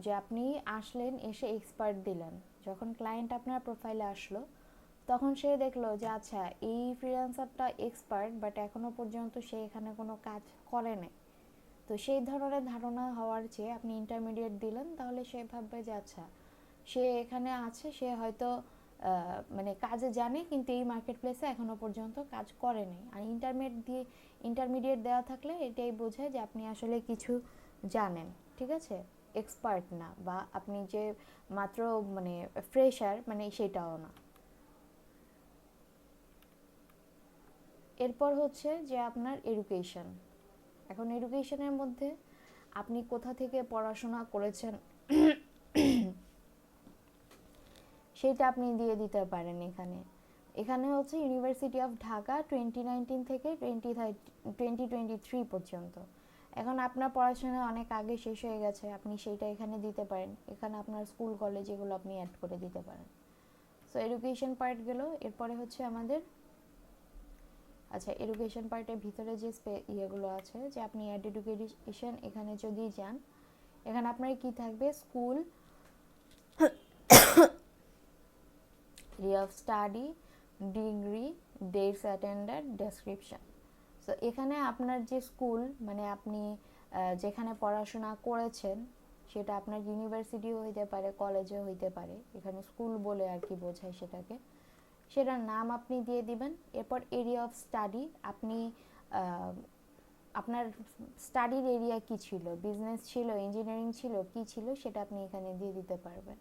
A: যে আপনি আসলেন এসে এক্সপার্ট দিলেন, যখন ক্লায়েন্ট আপনার প্রোফাইলে আসলো তখন সে দেখলো যে আচ্ছা এই ফ্রিল্যান্সারটা এক্সপার্ট বাট এখনো পর্যন্ত সে এখানে কোনো কাজ করে নাই, তো সেই ধরনের ধারণা হওয়ার চেয়ে আপনি ইন্টারমিডিয়েট দিলেন, তাহলে সে ভাববে যে আচ্ছা সে এখানে আছে, সে হয়তো মানে কাজে জানে কিন্তু এই মার্কেট প্লেসে এখনো পর্যন্ত কাজ করেনি। আর ইন্টারমিডিয়েট দেওয়া থাকলে এটাই বোঝায় যে আপনি আসলে কিছু জানেন, ঠিক আছে, এক্সপার্ট না, বা আপনি যে মাত্র মানে ফ্রেশার মানে সেটাও না। এরপর হচ্ছে যে আপনার এডুকেশন, এখন এডুকেশনের মধ্যে আপনি কোথা থেকে পড়াশোনা করেছেন সেটা আপনি দিয়ে দিতে পারেন এখানে। এখানে হচ্ছে ইউনিভার্সিটি অফ ঢাকা 2019 থেকে 2023 পর্যন্ত। এখন আপনার পড়াশোনা অনেক আগে শেষ হয়ে গেছে, আপনি সেইটা এখানে দিতে পারেন, এখানে আপনার স্কুল কলেজ এগুলো আপনি অ্যাড করে দিতে পারেন। সো এডুকেশন পার্ট গেল। এরপরে হচ্ছে আমাদের আচ্ছা এডুকেশন পার্টের ভিতরে যে ইয়েগুলো আছে, যে আপনি অ্যাড এডুকেশন এখানে যদি যান, এখানে আপনার কি থাকবে, school, year of study, degree, dates attended, description. So এখানে আপনার যে স্কুল মানে আপনি যেখানে পড়াশোনা করেছেন সেটা আপনার ইউনিভার্সিটিও হইতে পারে, কলেজও হইতে পারে, এখানে স্কুল বলে আর কি বোঝায় সেটাকে, সেটার নাম আপনি দিয়ে দিবেন। এরপর এরিয়া অফ স্টাডি, আপনি আপনার স্টাডির এরিয়া কি ছিল, বিজনেস ছিল, ইঞ্জিনিয়ারিং ছিল, কি ছিল সেটা আপনি এখানে দিয়ে দিতে পারবেন।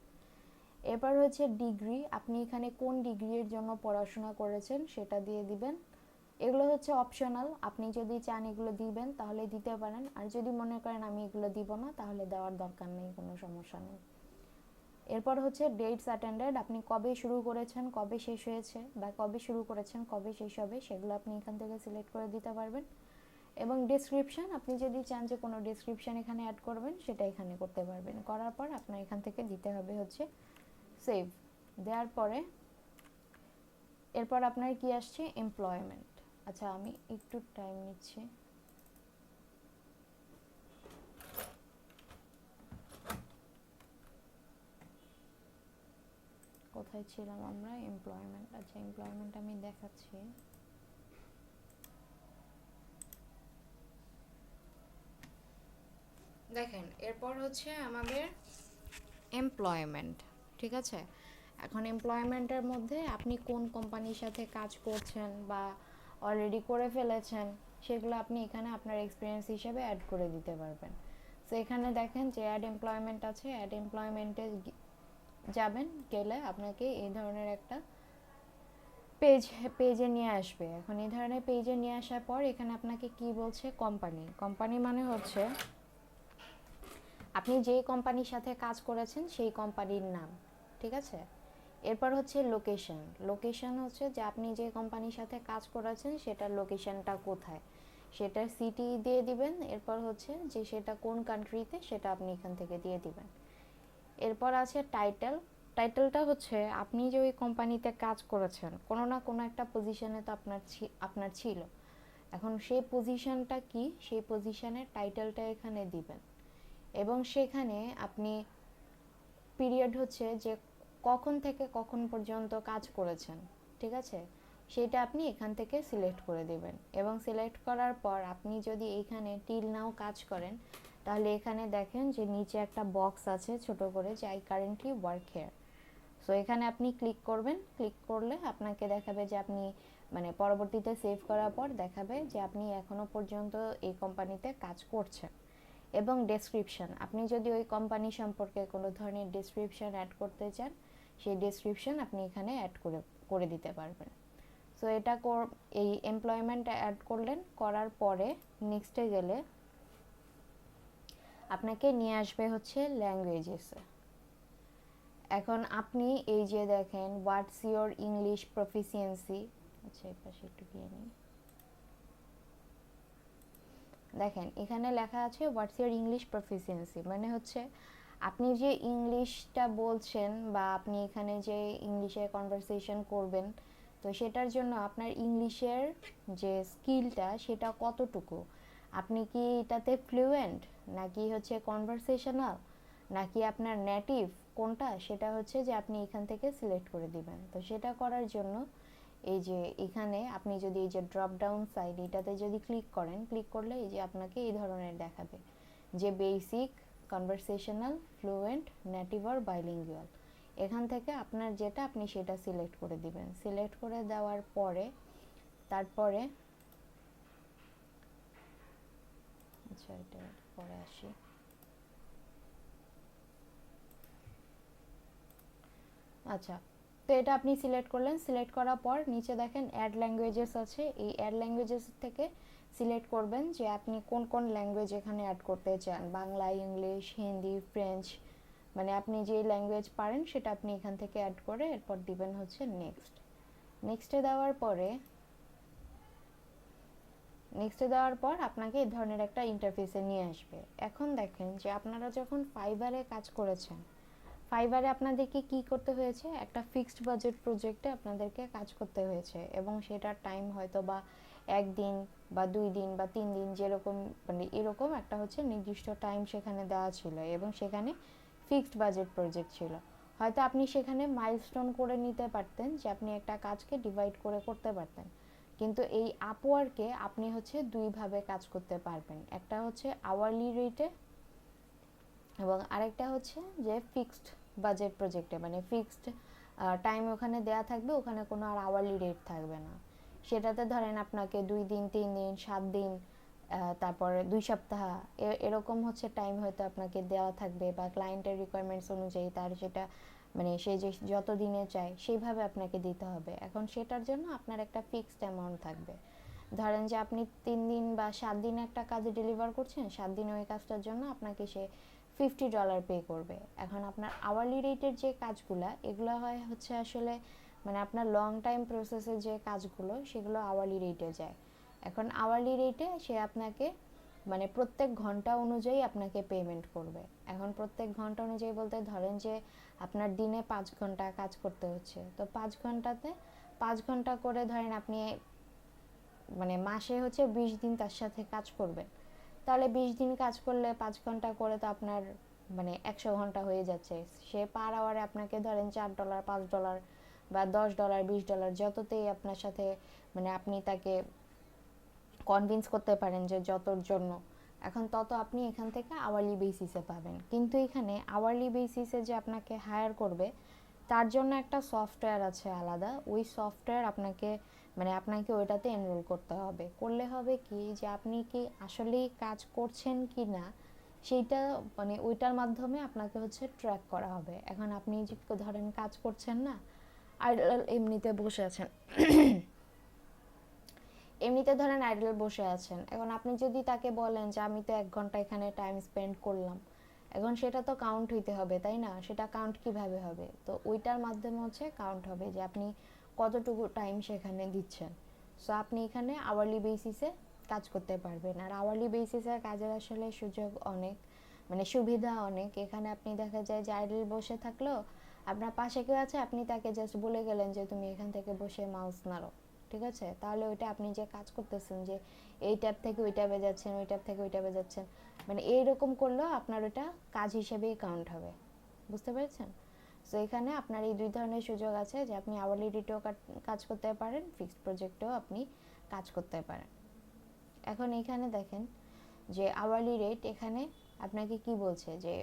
A: এবার হচ্ছে ডিগ্রি, আপনি এখানে কোন ডিগ্রির জন্য পড়াশোনা করেছেন সেটা দিয়ে দিবেন। এগুলো হচ্ছে অপশনাল, আপনি যদি চান এগুলো দিবেন তাহলে দিতে পারেন, আর যদি মনে করেন আমি এগুলো দিব না তাহলে দেওয়ার দরকার নেই, কোনো সমস্যা নেই। এরপর হচ্ছে ডেটস অ্যাটেন্ডেড, আপনি কবে শুরু করেছেন, কবে শেষ হয়েছে, বা কবে শুরু করেছেন কবে শেষ হবে সেগুলো আপনি এখান থেকে সিলেক্ট করে দিতে পারবেন। এবং ডেসক্রিপশন, আপনি যদি চান যে কোনো ডেসক্রিপশন এখানে অ্যাড করবেন সেটা এখানে করতে পারবেন, করার পর আপনার এখান থেকে দিতে হবে হচ্ছে সেভ। দেওয়ার পরে এরপর আপনার কি আসছে, এমপ্লয়মেন্ট। আচ্ছা আমি একটু টাইম নিচ্ছি, কোথায় ছিলাম আমরা, এমপ্লয়মেন্ট। আচ্ছা এমপ্লয়মেন্ট আমি দেখাচ্ছি। দেখেন এরপর হচ্ছে আমাদের এমপ্লয়মেন্ট, ঠিক আছে। এখন এমপ্লয়মেন্টের মধ্যে আপনি কোন কোম্পানির সাথে কাজ করছেন বা অলরেডি করে ফেলেছেন সেগুলো আপনি এখানে আপনার এক্সপিরিয়েন্স হিসেবে অ্যাড করে দিতে পারবেন। সো এখানে দেখেন যে অ্যাড এমপ্লয়মেন্ট আছে, অ্যাড এমপ্লয়মেন্টে যাবেন, গেলে আপনাকে এই ধরনের একটা পেজে নিয়ে আসবে। এখন এই ধরনের পেজে নিয়ে আসার পর এখানে আপনাকে কি বলছে, কোম্পানি মানে হচ্ছে আপনি যেই কোম্পানির সাথে কাজ করেছেন সেই কোম্পানির নাম, ঠিক আছে। এরপর হচ্ছে লোকেশন হচ্ছে যে আপনি যে কোম্পানির সাথে কাজ করেছেন সেটার লোকেশনটা কোথায়, সেটার সিটি দিয়ে দিবেন। এরপর হচ্ছে যে সেটা কোন কান্ট্রিতে সেটা আপনি এখান থেকে দিয়ে দিবেন। এরপর আছে টাইটেলটা হচ্ছে আপনি যে ওই কোম্পানিতে কাজ করেছেন কোনো না কোনো একটা পজিশনে তো আপনার ছিল। এখন সেই পজিশনটা কি, সেই পজিশনের টাইটেলটা এখানে দিবেন। এবং সেখানে আপনি পিরিয়ড হচ্ছে যে কখন থেকে কখন পর্যন্ত কাজ করেছেন, ঠিক আছে, সেটা আপনি এখান থেকে সিলেক্ট করে দেবেন। এবং সিলেক্ট করার পর আপনি যদি এইখানে টিল নাও কাজ করেন তাহলে এখানে দেখেন যে নিচে একটা বক্স আছে ছোট করে যে I currently work hair. So এখানে আপনি ক্লিক করবেন, ক্লিক করলে আপনাকে দেখাবে যে আপনি মানে পরবর্তীতে সেভ করার পর দেখাবে যে আপনি এখনো পর্যন্ত এই কোম্পানিতে কাজ করছেন। এবং ডেসক্রিপশন, আপনি যদি ওই কোম্পানি সম্পর্কে কোনো ধরনের ডেসক্রিপশন অ্যাড করতে চান সেই ডেসক্রিপশন আপনি এখানে অ্যাড করে দিতে পারবেন। সো এটা এই এমপ্লয়মেন্ট অ্যাড করলেন, করার পরে নেক্সটে গেলে আপনাকে নিয়ে আসবে হচ্ছে ল্যাঙ্গুয়েজেসে। এখন আপনি এই যে দেখেন হোয়াটস ইয়োর ইংলিশ প্রফিসিয়েন্সি, আচ্ছা এই পাশে একটু গিয়ে নিই, দেখেন এখানে লেখা আছে হোয়াটস ইয়োর ইংলিশ প্রফিসিয়েন্সি, মানে হচ্ছে আপনি যে ইংলিশটা বলছেন বা আপনি এখানে যে ইংলিশে কনভারসেশন করবেন তো সেটার জন্য আপনার ইংলিশের যে স্কিলটা সেটা কতটুকু, আপনি কি এটাতে ফ্লুয়েন্ট নাকি হচ্ছে কনভারসেশনাল নাকি আপনার নেটিভ কোনটা, সেটা হচ্ছে যে আপনি এখান থেকে সিলেক্ট করে দিবেন। তো সেটা করার জন্য এই যে এখানে আপনি যদি এই যে ড্রপ ডাউন সাইড এটাতে যদি ক্লিক করেন, ক্লিক করলে এই যে আপনাকে এই ধরনের দেখাবে যে বেসিক, কনভারসেশনাল, ফ্লুয়েন্ট, নেটিভ আর বাইলিঙ্গুয়াল। এখান থেকে আপনার যেটা আপনি সেটা সিলেক্ট করে দিবেন। সিলেক্ট করে দেওয়ার পরে তারপরে আচ্ছা এটা পরে আসি। আচ্ছা, তো এটা আপনি সিলেক্ট করলেন, সিলেক্ট করার পর নিচে দেখেন অ্যাড ল্যাঙ্গুয়েজেস আছে, এই অ্যাড ল্যাঙ্গুয়েজেস থেকে সিলেক্ট করবেন যে আপনি কোন কোন ল্যাঙ্গুয়েজ এখানে অ্যাড করতে চান, বাংলা, ইংলিশ, হিন্দি, ফ্রেঞ্চ, মানে আপনি যে ল্যাঙ্গুয়েজ পারেন সেটা আপনি এখান থেকে অ্যাড করে এরপর দিবেন হচ্ছে নেক্সটে দেওয়ার পর আপনাকে এই ধরনের একটা ইন্টারফেসে নিয়ে আসবে। এখন দেখেন যে আপনারা যখন ফাইবারে কাজ করেছেন, ফাইবারে আপনাদেরকে কি করতে হয়েছে, একটা ফিক্সড বাজেট প্রজেক্টে আপনাদেরকে কাজ করতে হয়েছে এবং সেটার টাইম হয়তো বা একদিন বা 2 দিন বা 3 দিন, যেরকম মানে এরকম একটা হচ্ছে নির্দিষ্ট টাইম সেখানে দেওয়া ছিল এবং সেখানে ফিক্সড বাজেট প্রজেক্ট ছিল। হয়তো আপনি সেখানে মাইলস্টোন করে নিতে পারতেন যে আপনি একটা কাজকে ডিভাইড করে করতে পারতেন, কিন্তু এই আপওয়ার্কে আপনি হচ্ছে দুইভাবে কাজ করতে পারবেন, একটা হচ্ছে আওয়ারলি রেটে এবং আরেকটা হচ্ছে যে ফিক্সড বাজেট প্রজেক্টে, মানে ফিক্সড টাইম ওখানে দেয়া থাকবে, ওখানে কোনো আর আওয়ারলি রেট থাকবে না। সেটাতে ধরেন আপনাকে 2 দিন, 3 দিন, 7 দিন, তারপরে 2 সপ্তাহ এরকম হচ্ছে টাইম হয়তো আপনাকে দেওয়া থাকবে বা ক্লায়েন্টের রিকোয়ারমেন্টস অনুযায়ী তার সেটা মানে সে যে যত দিনে চায় সেইভাবে আপনাকে দিতে হবে। এখন সেটার জন্য আপনার একটা ফিক্সড অ্যামাউন্ট থাকবে। ধরেন যে আপনি 3 দিন বা 7 দিন একটা কাজ ডেলিভার করছেন, 7 দিনে ওই কাজটার জন্য আপনাকে সে $50 পে করবে। এখন আপনার আওয়ারলি রেটের যে কাজগুলো এগুলো হয় হচ্ছে আসলে মানে আপনার লং টাইম প্রসেসের যে কাজগুলো সেগুলো আওয়ারলি রেটে যায়। এখন আওয়ারলি রেটে সে আপনাকে মানে প্রত্যেক ঘন্টা অনুযায়ী আপনাকে পেমেন্ট করবে। এখন প্রত্যেক ঘন্টা অনুযায়ী বলতে ধরেন যে আপনার দিনে 5 ঘন্টা কাজ করতে হচ্ছে, তো 5 ঘন্টাতে 5 ঘন্টা করে ধরেন আপনি মানে মাসে হচ্ছে 20 দিন তার সাথে কাজ করবেন, তাহলে 20 দিন কাজ করলে 5 ঘন্টা করে তো আপনার মানে 100 ঘন্টা হয়ে যাচ্ছে। সে পার আওয়ারে আপনাকে ধরেন $4, $5 বা $10, $20 যততেই আপনার সাথে মানে আপনি তাকে কনভিন্স করতে পারেন যে যতর জন্য, এখন তত আপনি এখান থেকে আওয়ারলি বেসিসে পাবেন। কিন্তু এখানে আওয়ারলি বেসিসে যে আপনাকে হায়ার করবে তার জন্য একটা সফটওয়্যার আছে আলাদা, ওই সফটওয়্যার আপনাকে ওইটাতে এনরোল করতে হবে। করলে হবে কি যে আপনি কি আসলেই কাজ করছেন কি না সেইটা মানে ওইটার মাধ্যমে আপনাকে হচ্ছে ট্র্যাক করা হবে। এখন আপনি যে ধরেন কাজ করছেন না, আইডল এমনিতে বসে আছেন এমনিতে ধরেন আইডল বসে আছেন, এখন আপনি যদি তাকে বলেন যে আমি তো 1 ঘন্টা এখানে টাইম স্পেন্ড করলাম, এখন সেটা তো কাউন্ট হইতে হবে, তাই না? সেটা কাউন্ট কিভাবে হবে? তো ওইটার মাধ্যমে হচ্ছে কাউন্ট হবে যে আপনি কতটুকু টাইম সেখানে দিচ্ছেন। সো আপনি এখানে আওয়ারলি বেসিসে কাজ করতে পারবেন। আর আওয়ারলি বেসিসের কাজের আসলে সুযোগ অনেক, মানে সুবিধা অনেক। এখানে আপনি দেখা যায় যে আইডল বসে থাকলেও আপনার পাশে কেউ আছে, আপনি তাকে জাস্ট বলে গেলেন যে তুমি এখান থেকে বসে মাউস নাড়ো, ঠিক আছে? তাহলে ওইটা আপনি যে কাজ করতেছেন, যে এই ট্যাব থেকে ওই ট্যাবে যাচ্ছেন, ওই ট্যাব থেকে ওই ট্যাবে যাচ্ছেন, মানে এইরকম করলেও আপনার ওটা কাজ হিসেবেই কাউন্ট হবে। বুঝতে পেরেছেন? সো এখানে আপনার এই দুই ধরনের সুযোগ আছে যে আপনি আওয়ারলি রেটেও কাজ করতে পারেন, ফিক্সড প্রজেক্টেও আপনি কাজ করতে পারেন। এখন এখানে দেখেন যে আওয়ারলি রেট এখানে আপনাকে কি বলছে, যে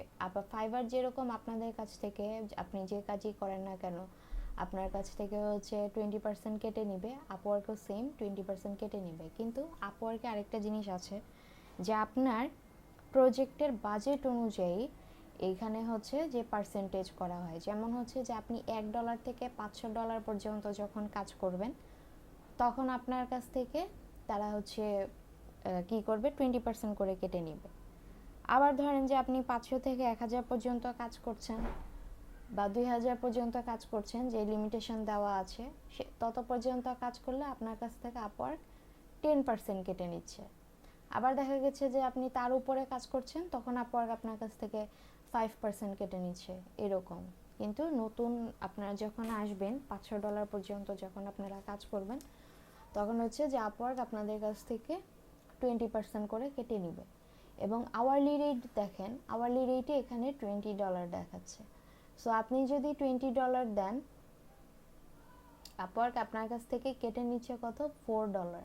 A: ফাইবার যেরকম আপনাদের কাছ থেকে আপনি যে কাজই করেন না কেন আপনার কাছ থেকে হচ্ছে 20% কেটে নিবে, আপওয়ার্কও সেম 20% কেটে নিবে। কিন্তু আপওয়ার্কে আরেকটা জিনিস আছে যে আপনার প্রজেক্টের বাজেট অনুযায়ী এইখানে হচ্ছে যে পার্সেন্টেজ করা হয়, যেমন হচ্ছে যে আপনি $1 থেকে $500 পর্যন্ত যখন কাজ করবেন তখন আপনার কাছ থেকে তারা হচ্ছে কি করবে, 20% করে কেটে নিবে। আবার ধরেন যে আপনি 500 থেকে 1000 পর্যন্ত কাজ করছেন বা 2000 পর্যন্ত কাজ করছেন, যে লিমিটেশন দেওয়া আছে সে তত পর্যন্ত কাজ করলে আপনার কাছ থেকে আপওয়ার্ক 10% কেটে নিচ্ছে। আবার দেখা গেছে যে আপনি তার উপরে কাজ করছেন, তখন আপওয়ার্ক আপনার কাছ থেকে 5% কেটে নিচ্ছে, এরকম। কিন্তু নতুন আপনারা যখন আসবেন $500 পর্যন্ত যখন আপনারা কাজ করবেন তখন হচ্ছে যে আপওয়ার্ক আপনাদের কাছ থেকে 20% করে কেটে নিবে। এবং আওয়ারলি রেট দেখেন, আওয়ারলি রেটে এখানে $20 দেখাচ্ছে। সো আপনি যদি $20 দেন, আপওয়ার্ক আপনার কাছ থেকে কেটে নিচ্ছে কত, $4।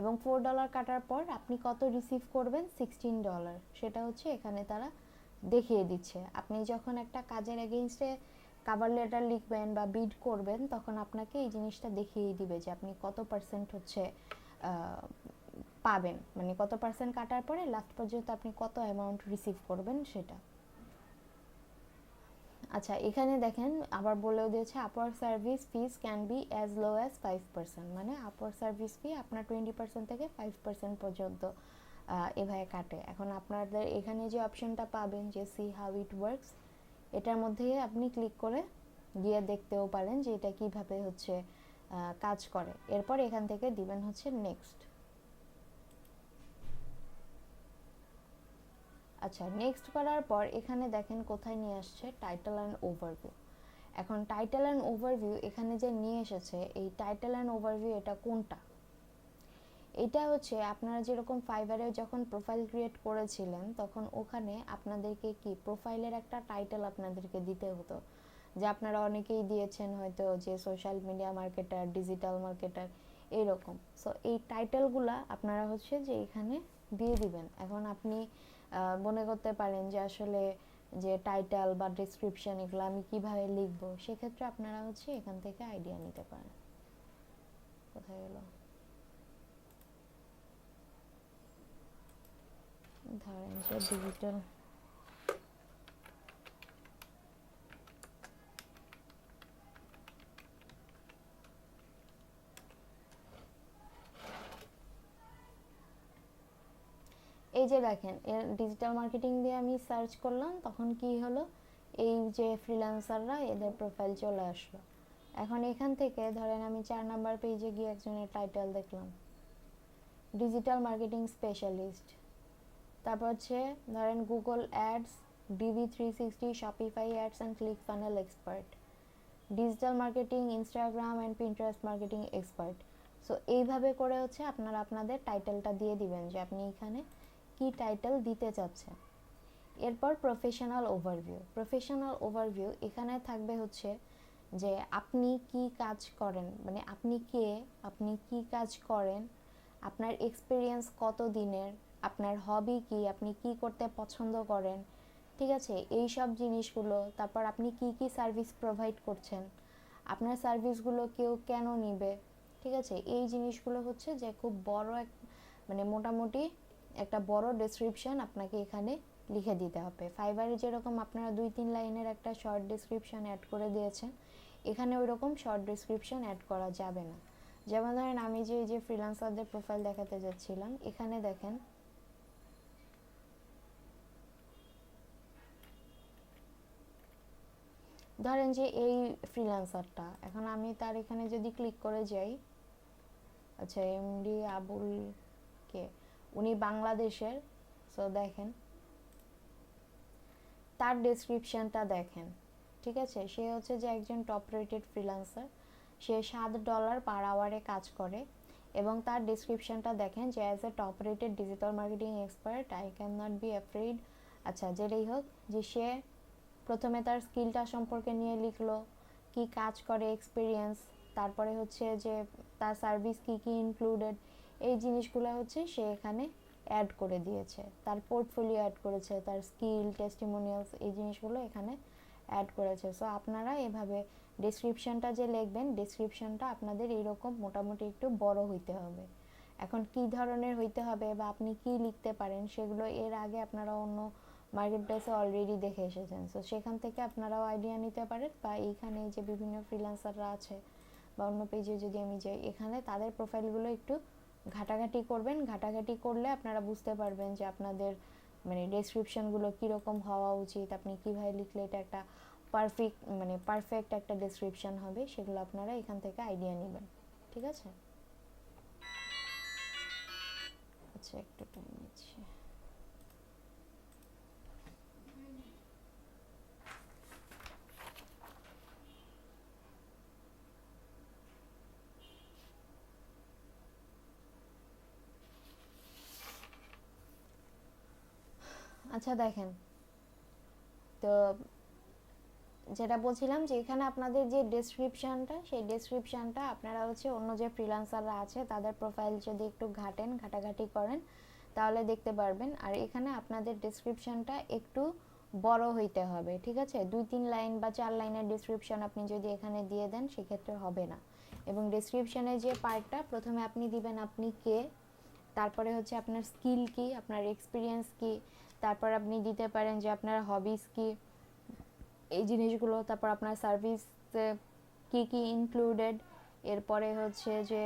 A: এবং $4 কাটার পর আপনি কত রিসিভ করবেন, $16। সেটা হচ্ছে এখানে তারা দেখিয়ে দিচ্ছে। আপনি যখন একটা কাজের এগেইনস্টে কভার লেটার লিখবেন বা বিড করবেন তখন আপনাকে এই জিনিসটা দেখিয়ে দিবে যে আপনি কত পার্সেন্ট হচ্ছে পাবেন, মানে কত পার্সেন্ট কাটার পরে লাস্ট পর্যন্ত আপনি কত অ্যামাউন্ট রিসিভ করবেন সেটা। আচ্ছা, এখানে দেখেন আবার বলেও দিয়েছে Upwork service fees can be as low as 5%, মানে আপওয়ার্ক সার্ভিস ফি আপনার 20% থেকে 5% পর্যন্ত এভাবে কাটে। এখন আপনাদের এখানে যে অপশনটা পাবেন যে সি হাউ ইট ওয়ার্কস, এটার মধ্যে আপনি ক্লিক করে গিয়ে দেখতেও পারেন যে এটা কিভাবে হচ্ছে কাজ করে। এরপর এখান থেকে দিবেন হচ্ছে নেক্সট। আচ্ছা, নেক্সট করার পর এখানে দেখেন কোথায় নিয়ে আসছে, টাইটেল অ্যান্ড ওভারভিউ। এখন টাইটেল অ্যান্ড ওভারভিউ এখানে যে নিয়ে এসেছে, এই টাইটেল অ্যান্ড ওভারভিউ এটা কোনটা? এটা হচ্ছে আপনারা যেরকম ফাইবারে যখন প্রোফাইল ক্রিয়েট করেছিলেন তখন ওখানে আপনাদেরকে কি প্রোফাইলের একটা টাইটেল আপনাদেরকে দিতে হতো, যে আপনারা অনেকেই দিয়েছেন হয়তো যে social media marketer, digital marketer, এরকম। সো এই টাইটেলগুলা আপনারা হচ্ছে যে এখানে দিয়ে দিবেন। এখন আপনি মনে করতে পারেন যে আসলে যে টাইটেল বা ডেসক্রিপশন এগুলো আমি কিভাবে লিখবো, সেক্ষেত্রে আপনারা হচ্ছে এখান থেকে আইডিয়া নিতে পারেন। কোথায় গেল, ধরেন যে ডিজিটাল, এই যে দেখেন ডিজিটাল মার্কেটিং দিয়ে আমি সার্চ করলাম তখন কি হলো, এই যে ফ্রিল্যান্সাররা এদের প্রোফাইল চলে আসলো। এখন এখান থেকে ধরেন আমি 4 নাম্বার পেজে গিয়ে একজনের টাইটেল দেখলাম ডিজিটাল মার্কেটিং স্পেশালিস্ট, তারপর হচ্ছে ধরেন Google ads, DV360, Shopify ads and click funnel expert, digital marketing, Instagram and Pinterest marketing expert. So এইভাবে করে হচ্ছে আপনারা আপনাদের টাইটেলটা দিয়ে দিবেন যে আপনি এখানে কি টাইটেল দিতে চাচ্ছেন। এরপর প্রফেশনাল ওভারভিউ। প্রফেশনাল ওভারভিউ এখানে থাকবে হচ্ছে যে আপনি কি কাজ করেন, মানে আপনি কে, আপনি কি কাজ করেন, আপনার এক্সপিরিয়েন্স কত দিনের, আপনার হবি কি, আপনি কি করতে পছন্দ করেন, ঠিক আছে, এই সব জিনিসগুলো। তারপর আপনি কি কি সার্ভিস প্রোভাইড করছেন, আপনার সার্ভিসগুলো কেউ কেন নিবে, ঠিক আছে, এই জিনিসগুলো হচ্ছে যে খুব বড় এক, মানে মোটামুটি একটা বড় ডেসক্রিপশন আপনাকে এখানে লিখে দিতে হবে। ফাইবারে যেরকম আপনারা 2-3 লাইনের একটা শর্ট ডেসক্রিপশন অ্যাড করে দিয়েছেন, এখানে ওইরকম শর্ট ডেসক্রিপশন অ্যাড করা যাবে না। যেমন ধরেন আমি যে এই যে ফ্রিল্যান্সারদের প্রোফাইল দেখাতে যাচ্ছিলাম, এখানে দেখেন ধরেন যে এই ফ্রিল্যান্সারটা, এখন আমি তার এখানে যদি ক্লিক করে যাই, আচ্ছা এমডি আবুল কে, উনি বাংলাদেশের। সো দেখেন তার ডেসক্রিপশনটা দেখেন, ঠিক আছে। সে হচ্ছে যে একজন টপ রেটেড ফ্রিল্যান্সার, সে $7 পার আওয়ারে কাজ করে, এবং তার ডেসক্রিপশনটা দেখেন যে as a top rated digital marketing expert I can not be afraid. আচ্ছা যেটাই হোক, যে সে প্রথমে তার স্কিলটা সম্পর্কে নিয়ে লিখলো, কি কাজ করে, এক্সপিরিয়েন্স, তারপরে হচ্ছে যে তার সার্ভিস কি কি ইনক্লুডেড, এই জিনিসগুলো হচ্ছে সে এখানে অ্যাড করে দিয়েছে। তার পোর্টফোলিও অ্যাড করেছে, তার স্কিল, টেস্টিমোনিয়ালস, এই জিনিসগুলো এখানে অ্যাড করেছে। সো আপনারা এভাবে ডেসক্রিপশনটা যে লিখবেন, ডেসক্রিপশনটা আপনাদের এইরকম মোটামুটি একটু বড় হইতে হবে। এখন কি ধরনের হইতে হবে বা আপনি কি লিখতে পারেন, সেগুলো এর আগে আপনারা অন্য মার্কেট প্লেসে অলরেডি দেখে এসেছেন। সো সেখান থেকে আপনারাও আইডিয়া নিতে পারেন, বা এইখানে যে বিভিন্ন ফ্রিল্যান্সাররা আছে বা অন্য পেজে যদি আমি যাই, এখানে তাদের প্রোফাইলগুলো একটু ঘাটাঘাটি করবেন। ঘাটাঘাটি করলে আপনারা বুঝতে পারবেন যে আপনাদের মানে ডেসক্রিপশনগুলো কীরকম হওয়া উচিত, আপনি কীভাবে লিখলে এটা একটা পারফেক্ট একটা ডেসক্রিপশন হবে, সেগুলো আপনারা এখান থেকে আইডিয়া নেবেন, ঠিক আছে। আচ্ছা একটু টাইম নিচ্ছি। আচ্ছা দেখেন, তো যেটা বলছিলাম যে এখানে আপনাদের যে ডেসক্রিপশনটা, সেই ডেসক্রিপশনটা আপনারা হচ্ছে অন্য যে ফ্রিল্যান্সাররা আছে তাদের প্রোফাইল যদি একটু ঘাটাঘাটি করেন তাহলে দেখতে পারবেন। আর এখানে আপনাদের ডেসক্রিপশনটা একটু বড় হইতে হবে, ঠিক আছে। 2-3 লাইন বা 4 লাইনের ডেসক্রিপশন আপনি যদি এখানে দিয়ে দেন সেক্ষেত্রে হবে না। এবং ডেসক্রিপশনে যে পার্টটা, প্রথমে আপনি দিবেন আপনি কে, তারপরে হচ্ছে আপনার স্কিল কি, আপনার এক্সপিরিয়েন্স কি, তারপর আপনি দিতে পারেন যে আপনার হবিস কি, এই জিনিসগুলো, তারপর আপনার সার্ভিসে কি কি ইনক্লুডেড, এরপরে হচ্ছে যে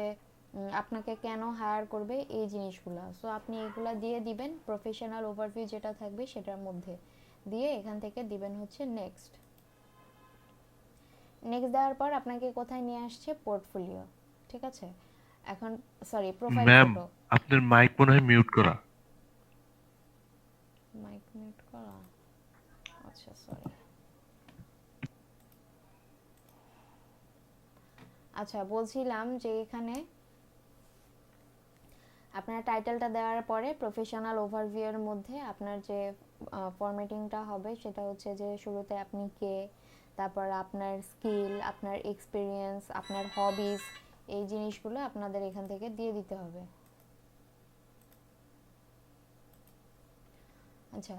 A: আপনাকে কেন হায়ার করবে, এই জিনিসগুলো। সো আপনি এগুলো দিয়ে দিবেন, প্রফেশনাল ওভারভিউ যেটা থাকবে সেটার মধ্যে দিয়ে এখান থেকে দিবেন হচ্ছে নেক্সট। নেক্সট দেওয়ার পর আপনাকে কোথায় নিয়ে আসছে, পোর্টফোলিও, ঠিক আছে। এখন সরি, প্রোফাইল
C: ম্যাম,
A: ফটো।
C: আপনার মাইক মনে হয় মিউট করা।
A: মাইক মিউট করা, আচ্ছা সরি। আচ্ছা বলছিলাম যে এখানে আপনার টাইটেলটা দেওয়ার পরে প্রফেশনাল ওভারভিউ এর মধ্যে আপনার যে ফরম্যাটিংটা হবে সেটা হচ্ছে যে শুরুতে আপনি কে, তারপর আপনার স্কিল, আপনার এক্সপিরিয়েন্স, আপনার হবিস, এই জিনিসগুলো আপনাদের এখান থেকে দিয়ে দিতে হবে। আচ্ছা,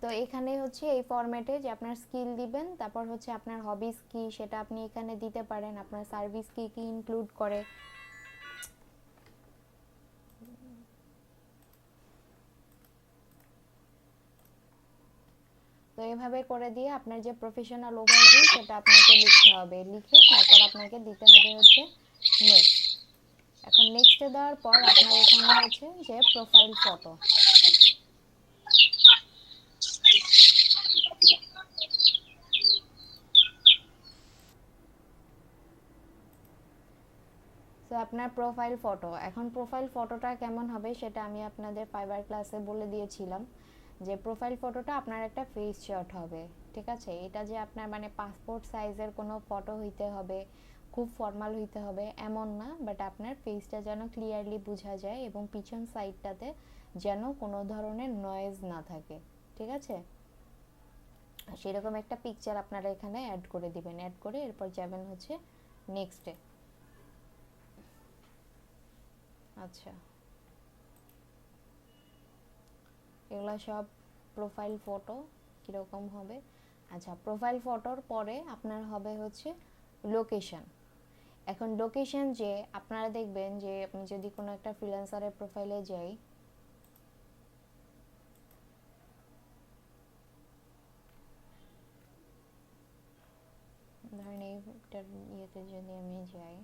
A: তো এখানে হচ্ছে এই ফরম্যাটে যে আপনার স্কিল দিবেন, তারপর হচ্ছে আপনার হবিস কি সেটা আপনি এখানে দিতে পারেন, আপনার সার্ভিস কি কি ইনক্লুড করে। তো এভাবে করে দিয়ে আপনার যে প্রফেশনাল ওভারভিউ সেটা আপনাকে লিখতে হবে, লিখে তারপর আপনাকে দিতে হবে হচ্ছে নেক্সট। এখন নেক্সটে দেওয়ার পর আপনার এখানে হচ্ছে যে প্রোফাইল ফটো। তো আপনার প্রোফাইল ফটো, এখন প্রোফাইল ফটোটা কেমন হবে সেটা আমি আপনাদের ফাইবার ক্লাসে বলে দিয়েছিলাম, যে প্রোফাইল ফটোটা আপনার একটা ফেস শট হবে, ঠিক আছে। এটা যে আপনার মানে পাসপোর্ট সাইজের কোনো ফটো হইতে হবে, খুব ফর্মাল হইতে হবে এমন না, বাট আপনার ফেসটা যেন ক্লিয়ারলি বোঝা যায় এবং পিছন সাইডটাতে যেন কোনো ধরনের নয়েজ না থাকে, ঠিক আছে। সেরকম একটা পিকচার আপনারা এখানে অ্যাড করে দিবেন, অ্যাড করে এরপর যাবেন হচ্ছে নেক্সটে। আচ্ছা, এগুলো সব প্রোফাইল ফটো কীরকম হবে। আচ্ছা, প্রোফাইল ফটোর পরে আপনার হবে হচ্ছে লোকেশন। এখন লোকেশন যে আপনারা দেখবেন যে আমি যদি কোনো একটা ফ্রিল্যান্সারের প্রোফাইলে যাই, ধরেন এই এটার ইয়েতে যদি আমি যাই,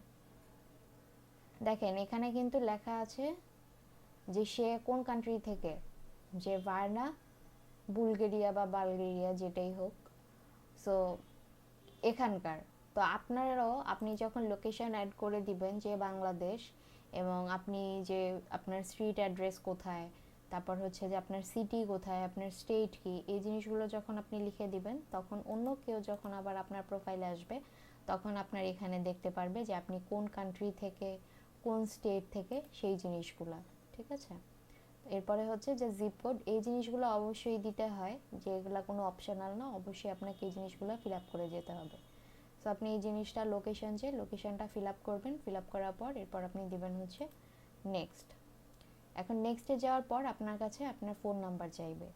A: দেখেন এখানে কিন্তু লেখা আছে যে সে কোন কান্ট্রি থেকে, যে ভার্না বুলগেরিয়া বা বালগেরিয়া যেটাই হোক। সো এখানকার, তো আপনারাও আপনি যখন লোকেশন অ্যাড করে দিবেন যে বাংলাদেশ, এবং আপনি যে আপনার স্ট্রিট অ্যাড্রেস কোথায়, তারপর হচ্ছে যে আপনার সিটি কোথায়, আপনার স্টেট কি, এই জিনিসগুলো যখন আপনি লিখে দিবেন, তখন অন্য কেউ যখন আবার আপনার প্রোফাইলে আসবে তখন আপনার এখানে দেখতে পারবে যে আপনি কোন কান্ট্রি থেকে, কোন স্টেট থেকে, সেই জিনিসগুলো। ঠিক আছে, এরপরে হচ্ছে যে জিপ কোড, এই জিনিসগুলো অবশ্যই দিতে হয়, যে এগুলো কোনো অপশনাল না, অবশ্যই আপনাকে এই জিনিসগুলো ফিল আপ করে যেতে হবে। সো আপনি এই জিনিসটা লোকেশন, যে লোকেশনটা ফিল আপ করবেন, ফিল আপ করার পর এরপর আপনি দিবেন হচ্ছে নেক্সট। এখন নেক্সটে যাওয়ার পর আপনার কাছে আপনার ফোন নাম্বার চাইবে,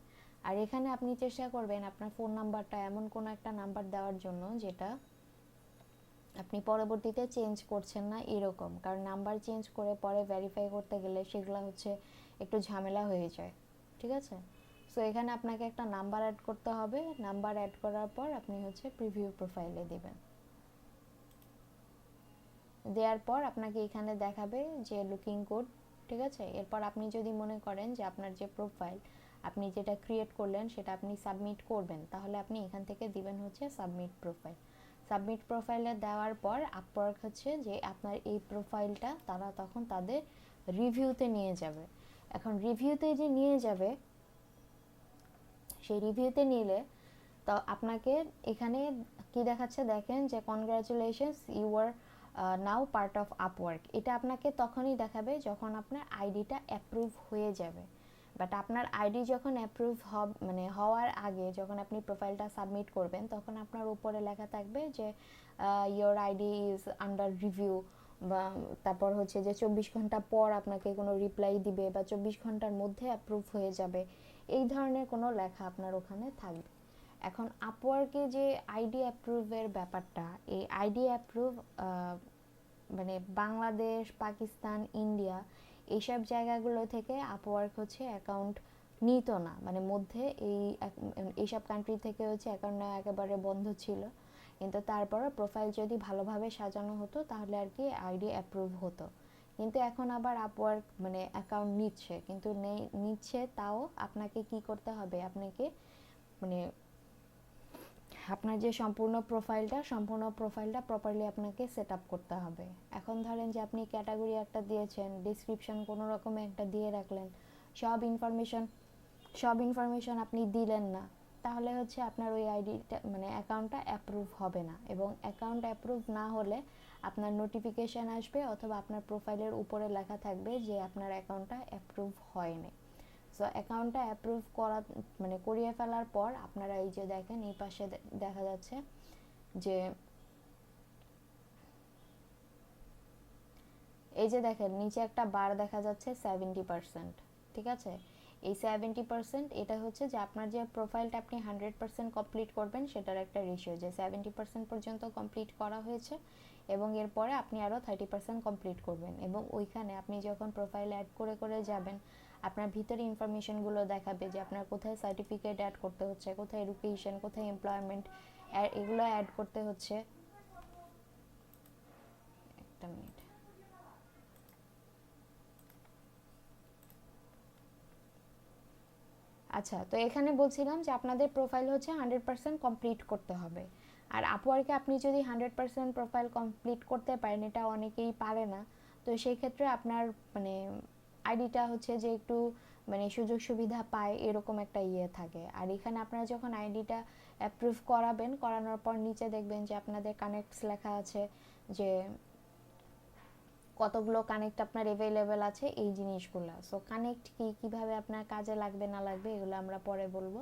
A: আর এখানে আপনি চেষ্টা করবেন আপনার ফোন নাম্বারটা এমন কোনো একটা নাম্বার দেওয়ার জন্য যেটা আপনি পরবর্তীতে চেঞ্জ করছেন না এরকম, কারণ নাম্বার চেঞ্জ করে পরে ভেরিফাই করতে গেলে সেগুলো হচ্ছে একটু ঝামেলা হয়ে যায়। ঠিক আছে, সো এখানে আপনাকে একটা নাম্বার অ্যাড করতে হবে, নাম্বার অ্যাড করার পর আপনি হচ্ছে প্রিভিউ প্রোফাইলে দিবেন, দেওয়ার পর আপনাকে এখানে দেখাবে যে লুকিং কোড। ঠিক আছে, এরপর আপনি যদি মনে করেন যে আপনার যে প্রোফাইল আপনি যেটা ক্রিয়েট করলেন সেটা আপনি সাবমিট করবেন, তাহলে আপনি এখান থেকে দিবেন হচ্ছে সাবমিট প্রোফাইল। সাবমিট প্রোফাইলে দেওয়ার পর আপওয়ার্ক হচ্ছে যে আপনার এই প্রোফাইলটা তারা তখন তাদের রিভিউতে নিয়ে যাবে। এখন রিভিউতে যে নিয়ে যাবে, সেই রিভিউতে নিলে তো আপনাকে এখানে কি দেখাচ্ছে দেখেন, যে congratulations you are now part of Upwork. এটা আপনাকে তখনই দেখাবে যখন আপনার আইডিটা অ্যাপ্রুভ হয়ে যাবে। বাট আপনার আইডি যখন অ্যাপ্রুভ মানে হওয়ার আগে যখন আপনি প্রোফাইলটা সাবমিট করবেন, তখন আপনার উপরে লেখা থাকবে যে your ID is under review, বা তারপর হচ্ছে যে 24 ঘন্টা পর আপনাকে কোনো রিপ্লাই দিবে, বা 24 ঘন্টার মধ্যে অ্যাপ্রুভ হয়ে যাবে, এই ধরনের কোনো লেখা আপনার ওখানে থাকবে। এখন আপওয়ার্কে যে আইডি অ্যাপ্রুভের ব্যাপারটা, এই আইডি অ্যাপ্রুভ মানে বাংলাদেশ, পাকিস্তান, ইন্ডিয়া এইসব জায়গাগুলো থেকে আপওয়ার্ক হচ্ছে অ্যাকাউন্ট নিত না, মানে মধ্যে এইসব কান্ট্রি থেকে হচ্ছে অ্যাকাউন্ট নেওয়া একেবারে বন্ধ ছিল, কিন্তু তারপরও প্রোফাইল যদি ভালোভাবে সাজানো হতো তাহলে আর কি আইডি অ্যাপ্রুভ হতো। কিন্তু এখন আবার আপওয়ার্ক মানে অ্যাকাউন্ট নিচ্ছে, কিন্তু নিচ্ছে তাও আপনাকে কি করতে হবে, আপনাকে মানে আপনার যে সম্পূর্ণ প্রোফাইলটা প্রপারলি আপনাকে সেট আপ করতে হবে। এখন ধরেন যে আপনি ক্যাটাগরি একটা দিয়েছেন, ডেসক্রিপশন কোনো রকমে একটা দিয়ে রাখলেন, সব ইনফরমেশন আপনি দিলেন না, তাহলে হচ্ছে আপনার ওই আইডিটা মানে অ্যাকাউন্টটা অ্যাপ্রুভ হবে না, এবং অ্যাকাউন্ট অ্যাপ্রুভ না হলে আপনার নোটিফিকেশান আসবে অথবা আপনার প্রোফাইলের উপরে লেখা থাকবে যে আপনার অ্যাকাউন্টটা অ্যাপ্রুভ হয়নি। সো অ্যাকাউন্টটা অ্যাপ্রুভ করা মানে করিয়ে ফেলার পর আপনারা এই যে দেখেন এই পাশে দেখা যাচ্ছে যে এই যে দেখেন নিচে একটা বার দেখা যাচ্ছে 70%। ঠিক আছে, এই 70% এটা হচ্ছে যে আপনার যে প্রোফাইলটা আপনি 100% কমপ্লিট করবেন সেটার একটা রেশিও, যে 70% পর্যন্ত কমপ্লিট করা হয়েছে এবং এরপরে আপনি আরও 30% কমপ্লিট করবেন, এবং ওইখানে আপনি যখন প্রোফাইল অ্যাড করে করে যাবেন আপনার ভিতরে ইনফরমেশনগুলো দেখাবে যে আপনার কোথায় সার্টিফিকেট অ্যাড করতে হচ্ছে, কোথায় এডুকেশন, কোথায় এমপ্লয়মেন্ট, এগুলো অ্যাড করতে হচ্ছে। একটা মিনিট, আচ্ছা, তো এখানে বলছিলাম যে আপনাদের প্রোফাইল হচ্ছে 100% কমপ্লিট করতে হবে, আর আপওয়ার্কে আপনি যদি 100% প্রোফাইল কমপ্লিট করতে পারেন, এটা অনেকেই পারে না, তো সেই ক্ষেত্রে আপনার মানে আইডিটা হচ্ছে যে একটু মানে সুযোগ সুবিধা পায় এরকম একটা ইয়ে থাকে। আর এখানে আপনারা যখন আইডিটা অ্যাপ্রুভ করাবেন, করানোর পর নিচে দেখবেন যে আপনাদের কানেক্টস লেখা আছে, যে কতগুলো কানেক্ট আপনার অ্যাভেলেবেল আছে এই জিনিসগুলো। সো কানেক্ট কিভাবে আপনার কাজে লাগবে না লাগবে এগুলো আমরা পরে বলবো।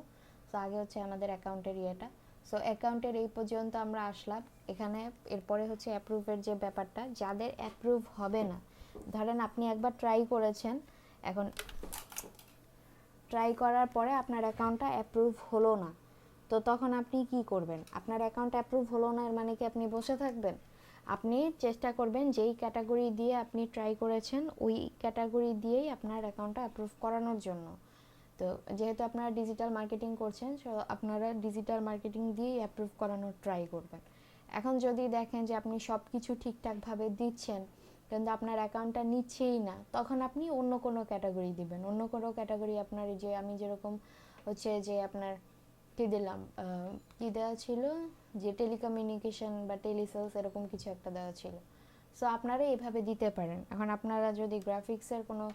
A: সো আগে হচ্ছে আমাদের অ্যাকাউন্টের ইয়েটা। সো অ্যাকাউন্টের এই পর্যন্ত আমরা আসলাম, এখানে এরপরে হচ্ছে অ্যাপ্রুভের যে ব্যাপারটা, যাদের অ্যাপ্রুভ হবে না, ধরেন আপনি একবার ট্রাই করেছেন, এখন ট্রাই করার পরে আপনার অ্যাকাউন্টটা অ্যাপ্রুভ হলো না, তো তখন আপনি কি করবেন? আপনার অ্যাকাউন্ট অ্যাপ্রুভ হলো না এর মানে কি আপনি বসে থাকবেন? আপনি চেষ্টা করবেন যেই ক্যাটাগরি দিয়ে আপনি ট্রাই করেছেন ওই ক্যাটাগরি দিয়েই আপনার অ্যাকাউন্টটা অ্যাপ্রুভ করানোর জন্য। তো যেহেতু আপনারা ডিজিটাল মার্কেটিং করছেন, সো আপনারা ডিজিটাল মার্কেটিং দিয়েই অ্যাপ্রুভ করানোর ট্রাই করবেন। এখন যদি দেখেন যে আপনি সব কিছু ঠিকঠাকভাবে দিচ্ছেন কিন্তু আপনার অ্যাকাউন্টটা নিচ্ছেই না, তখন আপনি অন্য কোনো ক্যাটাগরি দিবেন। অন্য কোনো ক্যাটাগরি আপনার যে আমি যেরকম হচ্ছে যে আপনার কি দিলাম, কি দেওয়া ছিল যে টেলিকমিউনিকেশন বা টেলিসেলস এরকম কিছু একটা দেওয়া ছিল। সো আপনারা এইভাবে দিতে পারেন। এখন আপনারা যদি গ্রাফিক্সের কোনো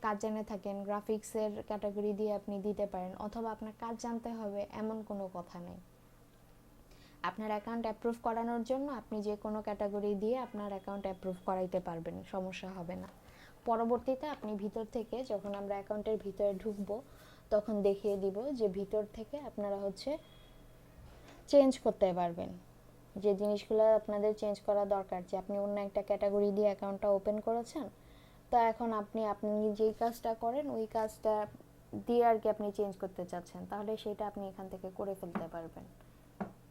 A: কাজ জেনে থাকেন, গ্রাফিক্সের ক্যাটাগরি দিয়ে আপনি দিতে পারেন, অথবা আপনার কাজ জানতে হবে এমন কোনো কথা নেই। আপনার অ্যাকাউন্ট অ্যাপ্রুভ করানোর জন্য আপনি যে কোনো ক্যাটাগরি দিয়ে আপনার অ্যাকাউন্ট অ্যাপ্রুভ করাইতে পারবেন, সমস্যা হবে না। পরবর্তীতে আপনি ভিতর থেকে যখন আমরা অ্যাকাউন্টের ভিতরে ঢুকবো তখন দেখিয়ে দিব যে ভিতর থেকে আপনারা হচ্ছে চেঞ্জ করতে পারবেন যে জিনিসগুলো আপনাদের চেঞ্জ করা দরকার। যে আপনি অন্য একটা ক্যাটাগরি দিয়ে অ্যাকাউন্টটা ওপেন করেছেন, তো এখন আপনি যেই কাজটা করেন ওই কাজটা দিয়ে আর কি আপনি চেঞ্জ করতে চাচ্ছেন, তাহলে সেটা আপনি এখান থেকে করে ফেলতে পারবেন।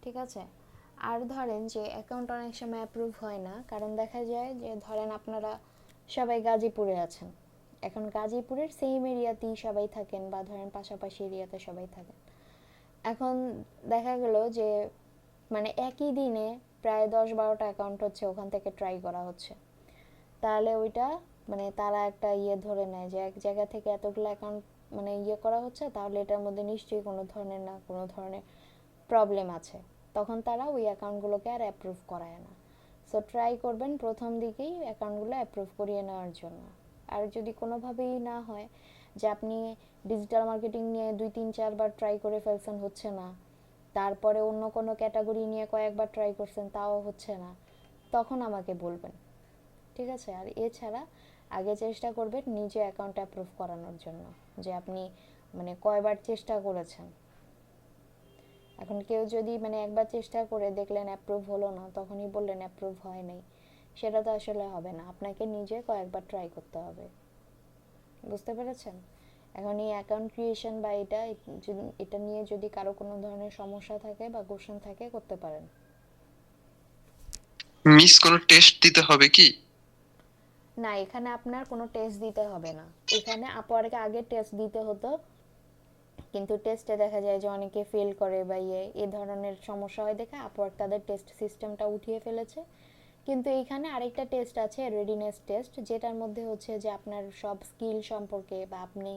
A: ঠিক আছে। আর ধরেন যে অ্যাকাউন্ট অনেক সময় অ্যাপ্রুভ হয় না, কারণ দেখা যায় যে ধরেন আপনারা সবাই গাজীপুরে আছেন, এখন গাজীপুরের সেম এরিয়াতেই সবাই থাকেন বা ধরেন পাশাপাশি এরিয়াতে সবাই থাকেন। এখন দেখা গেল যে মানে একই দিনে প্রায় 10-12টা অ্যাকাউন্ট হচ্ছে ওখান থেকে ট্রাই করা হচ্ছে, তাহলে ওইটা মানে তারা একটা ধরে নেয় যে এক জায়গা থেকে এতগুলো অ্যাকাউন্ট মানে করা হচ্ছে, তাহলে এটার মধ্যে নিশ্চয়ই কোনো ধরনের না কোনো ধরনের প্রবলেম আছে। তখন তারা ওই অ্যাকাউন্টগুলোকে আর অ্যাপ্রুভ করায় না। সো ট্রাই করবেন প্রথম দিকেই অ্যাকাউন্টগুলো অ্যাপ্রুভ করিয়ে নেওয়ার জন্য। আর যদি কোনোভাবেই না হয় যে আপনি ডিজিটাল মার্কেটিং নিয়ে 2-3-4 বার ট্রাই করে ফেলছেন, হচ্ছে না, তারপরে অন্য কোনো ক্যাটাগরি নিয়ে কয়েকবার ট্রাই করছেন তাও হচ্ছে না, তখন আমাকে বলবেন। ঠিক আছে। আর এছাড়া আগে চেষ্টা করবেন নিজে অ্যাকাউন্ট অ্যাপ্রুভ করানোর জন্য, যে আপনি মানে কয়বার চেষ্টা করেছেন। এখন কেউ যদি মানে একবার চেষ্টা করে দেখলেন অ্যাপ্রুভ হলো না, তখনই বললেন অ্যাপ্রুভ হয় নাই, সেটা তো আসলে হবে না। আপনাকে নিজে কয়েকবার ট্রাই করতে হবে। বুঝতে পেরেছেন? এখন এই অ্যাকাউন্ট ক্রিয়েশন বা এটা নিয়ে যদি কারো কোনো ধরনের সমস্যা থাকে বা কোশ্চেন থাকে, করতে পারেন।
B: মিস কোনো টেস্ট দিতে হবে কি?
A: না, এখানে আপনার কোনো টেস্ট দিতে হবে না। এখানে আপওয়ার্কে আগে টেস্ট দিতে হতো, কিন্তু টেস্টে দেখা যায় যে অনেকে ফেল করে বা এই ধরনের সমস্যা হয় দেখে আপওয়ার্ক তাদের টেস্ট সিস্টেমটা উঠিয়ে ফেলেছে। কিন্তু এইখানে আরেকটা টেস্ট আছে, রেডিনেস টেস্ট, যেটার মধ্যে হচ্ছে যে আপনার সব স্কিল সম্পর্কে বা আপনি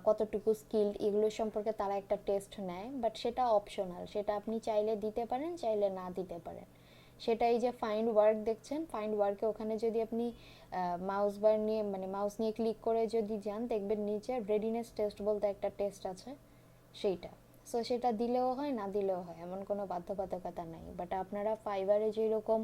A: কতটুকু স্কিলড এগুলো সম্পর্কে তারা একটা টেস্ট নেয়, বাট সেটা অপশনাল, সেটা আপনি চাইলে দিতে পারেন, চাইলে না দিতে পারেন। সেটা এই যে ফাইন্ড ওয়ার্ক দেখছেন, ফাইন্ড ওয়ার্কে ওখানে যদি আপনি মাউস বার নিয়ে মানে মাউস নিয়ে ক্লিক করে যদি যান, দেখবেন নিচে রেডিনেস টেস্ট বলতে একটা টেস্ট আছে, সেইটা। সো সেটা দিলেও হয় না দিলেও হয়, এমন কোনো বাধ্যবাধকতা নাই। বাট আপনারা ফাইবারে যেরকম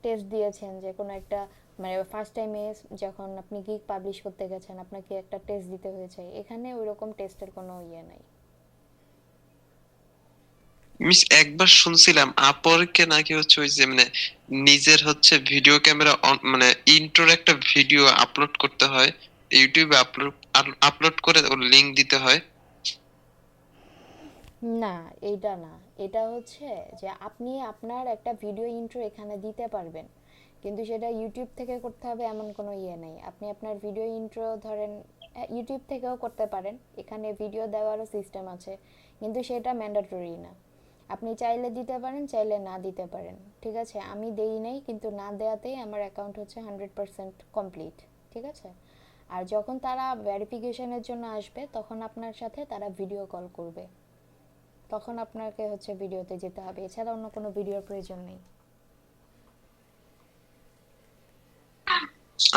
A: টেস্ট দিয়েছেন যে কোনো একটা মানে ফার্স্ট টাইমে যখন আপনি গিগ পাবলিশ করতে গেছেন আপনাকে একটা টেস্ট দিতে হয়েছে, এখানে ওই রকম টেস্টের কোনো নাই।
B: মিস একবার শুনছিলাম আপওয়ার্কে নাকি হচ্ছে ওই যে মানে নিজের হচ্ছে ভিডিও ক্যামেরা মানে ইন্ট্রোর একটা ভিডিও আপলোড করতে হয়, ইউটিউবে আপলোড আপলোড করে ওর লিংক দিতে হয়।
A: না, এইটা না। এটা হচ্ছে যে আপনি আপনার একটা ভিডিও ইন্ট্রো এখানে দিতে পারবেন, কিন্তু সেটা ইউটিউব থেকে করতে হবে এমন কোনো নেই। আপনি আপনার ভিডিও ইন্ট্রো ধরেন ইউটিউব থেকেও করতে পারেন, এখানে ভিডিও দেওয়ারও সিস্টেম আছে, কিন্তু সেটা ম্যান্ডেটরি না। আপনি চাইলে দিতে পারেন, চাইলে না দিতে পারেন। ঠিক আছে। আমি দেই নাই, কিন্তু না দেওয়াতেই আমার অ্যাকাউন্ট হচ্ছে 100% কমপ্লিট। ঠিক আছে। আর যখন তারা ভেরিফিকেশনের জন্য আসবে তখন আপনার সাথে তারা ভিডিও কল করবে, তখন আপনাকে হচ্ছে ভিডিওতে যেতে হবে, এছাড়া অন্য কোনো ভিডিওর প্রয়োজন নেই।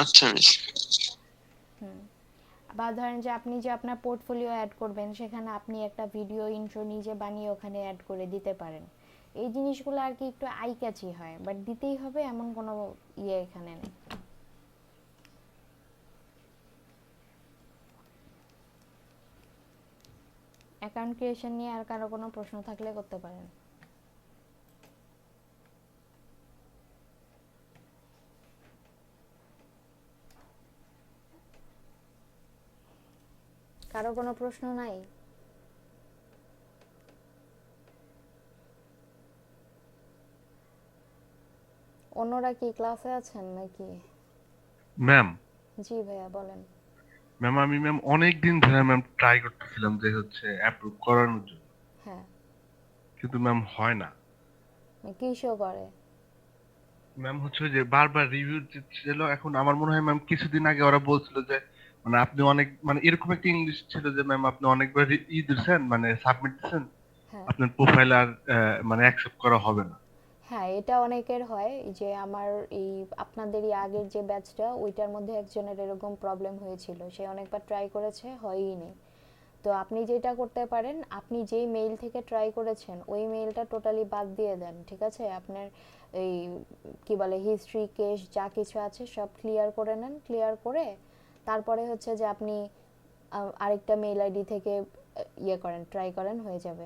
B: আচ্ছা মিস।
A: বা ধরেন যে আপনি যে আপনার পোর্টফোলিও অ্যাড করবেন, সেখানে আপনি একটা ভিডিও ইন্ট্রো নিজে বানিয়ে ওখানে অ্যাড করে দিতে পারেন। এই জিনিসগুলো আর কি একটু আই ক্যাচি হয়, বাট দিতেই হবে এমন কোনো এখানে নেই। অ্যাকাউন্ট ক্রিয়েশন নিয়ে আর কারো কোনো প্রশ্ন থাকলে করতে পারেন। কারো কোনো প্রশ্ন নাই? অন্যরা কি ক্লাসে আছেন নাকি?
C: ম্যাম
A: জি ভাইয়া বলেন।
C: আমি অনেক দিন ধরে ট্রাই করতেছিলাম যে হচ্ছে অ্যাপ্রুভ করানোর জন্য,
A: হ্যাঁ।
C: কিন্তু হয় না।
A: কি শো করে?
C: ম্যাম হচ্ছে ওই যে বারবার রিভিউ ছিল, এখন আমার মনে হয় ম্যাম কিছুদিন আগে ওরা বলছিল যে মানে আপনি অনেক মানে এরকম একটা ইংলিশ ছিল যে ম্যাম আপনি অনেকবার দিচ্ছেন মানে সাবমিট দিচ্ছেন,
A: হ্যাঁ,
C: আপনার প্রোফাইল আর মানে অ্যাকসেপ্ট করা হবে না।
A: হ্যাঁ, এটা অনেকের হয় যে আমার এই আপনাদেরই আগের যে ব্যাচটা ওইটার মধ্যে একজনের এরকম প্রবলেম হয়েছিল, সে অনেকবার ট্রাই করেছে, হয়ই নি। তো আপনি যেটা করতে পারেন, আপনি যেই মেইল থেকে ট্রাই করেছেন ওই মেইলটা টোটালি বাদ দিয়ে দেন, ঠিক আছে? আপনার এই কি বলে হিস্ট্রি কেস যা কিছু আছে সব ক্লিয়ার করে নেন, ক্লিয়ার করে তারপরে হচ্ছে যে আপনি আরেকটা মেইল আইডি থেকে ইয়ে করেন, ট্রাই করেন, হয়ে যাবে।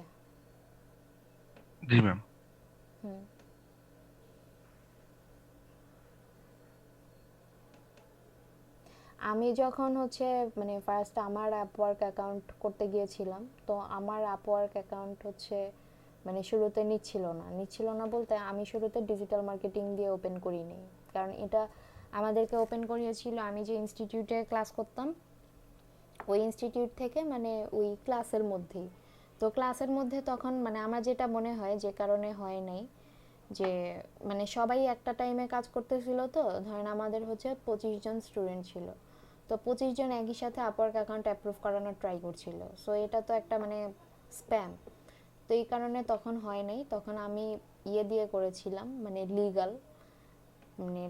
C: জি ম্যাম।
A: হুম। আমি যখন হচ্ছে মানে ফার্স্ট আমার আপওয়ার্ক অ্যাকাউন্ট করতে গিয়েছিলাম, তো আমার আপওয়ার্ক অ্যাকাউন্ট হচ্ছে মানে শুরুতে নিচ্ছিল না বলতে আমি শুরুতে ডিজিটাল মার্কেটিং দিয়ে ওপেন করিনি, কারণ এটা আমাদেরকে ওপেন করিয়েছিল আমি যে ইনস্টিটিউটে ক্লাস করতাম ওই ইনস্টিটিউট থেকে, মানে ওই ক্লাসের মধ্যেই। তো ক্লাসের মধ্যে তখন মানে আমার যেটা মনে হয় যে কারণে হয় নাই, যে মানে সবাই একটা টাইমে কাজ করতেছিল, তো ধরেন আমাদের হচ্ছে 25 জন স্টুডেন্ট ছিল, তো 25 জন একই সাথে আপওয়ার্ক অ্যাকাউন্ট অ্যাপ্রুভ করানোর ট্রাই করছিল, সো এটা তো একটা মানে স্প্যাম। তো এই কারণে তখন হয় নাই, তখন আমি ইয়ে দিয়ে করেছিলাম মানে লিগাল, মানে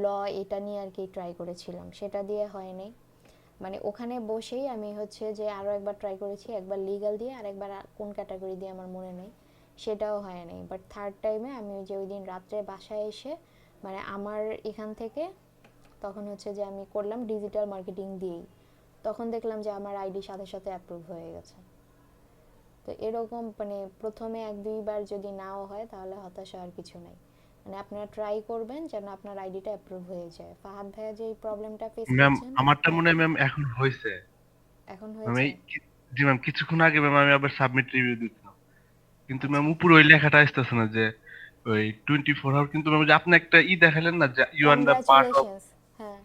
A: ল এটা নিয়ে আর কি ট্রাই করেছিলাম, সেটা দিয়ে হয় নাই। মানে ওখানে বসেই আমি হচ্ছে যে আরও একবার ট্রাই করেছি, একবার লিগ্যাল দিয়ে আর একবার কোন ক্যাটাগরি দিয়ে আমার মনে নেই, সেটাও হয় নাই। বাট থার্ড টাইমে আমি ওই যে ওই দিন রাত্রে বাসায় এসে মানে আমার এখান থেকে তখন হচ্ছে যে আমি করলাম ডিজিটাল মার্কেটিং দিয়েই, তখন দেখলাম যে আমার আইডি সাথে সাথে অ্যাপ্রুভ হয়ে গেছে। তো এরকম মানে প্রথমে এক দুইবার যদি নাও হয় তাহলে হতাশা আর কিছু নাই, মানে আপনারা ট্রাই করবেন যেন আপনার আইডিটা অ্যাপ্রুভ হয়ে যায়। ফাহাদ ভাইয়া যে এই প্রবলেমটা ফেস
C: ম্যাম
A: করছেন।
C: আমারটা
A: হ্যাঁ,
C: মনে হয় ম্যাম এখন হয়েছে।
A: এখন
C: ম্যাম
A: হয়েছে।
C: জি ম্যাম, কিছুক্ষণ আগে ম্যাম আমি আবার সাবমিট রিভিউ দিচ্ছিলাম, কিন্তু ম্যাম
A: আচ্ছা,
C: উপরে ওই লেখাটা আসতেছে না যে ওই 24 আওয়ার, কিন্তু ম্যাম যে আপনি একটা দেখালেন না যে you are the part of,
A: congratulations. হ্যাঁ,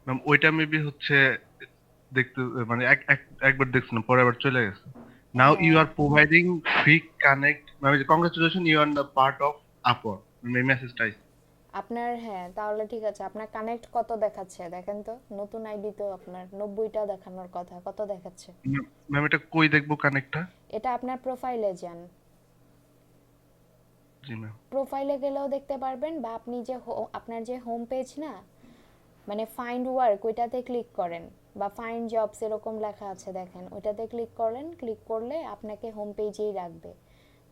C: ম্যাম ওইটা মেবি হচ্ছে দেখতে মানে একবার দেখছিলাম, পরে আবার চলে গেছে। নাও ইউ
A: হ্যাঁ,
C: আর প্রোভাইডিং ফ্রি কানেক্ট, মানে congratulation you are the part of Upwork, এই মেসেজটা আইছে।
A: আপনার হ্যাঁ তাহলে ঠিক আছে, আপনার কানেক্ট কত দেখাচ্ছে দেখেন তো, নতুন আইডি তো আপনার 90টা দেখানোর কথা, কত দেখাচ্ছে?
C: ম্যাম এটা কই দেখবো কানেক্টটা?
A: এটা আপনার প্রোফাইলে যান,
C: জি ম্যাম।
A: প্রোফাইলে গেলেও দেখতে পারবেন, বা আপনি যে আপনার যে হোম পেজ না, মানে ফাইন্ড ওয়ার্ক ওইটাতে ক্লিক করেন, বা ফাইন্ড জবস এরকম লেখা আছে দেখেন, ওইটাতে ক্লিক করেন, ক্লিক করলে আপনাকে হোম পেজেই রাখবে,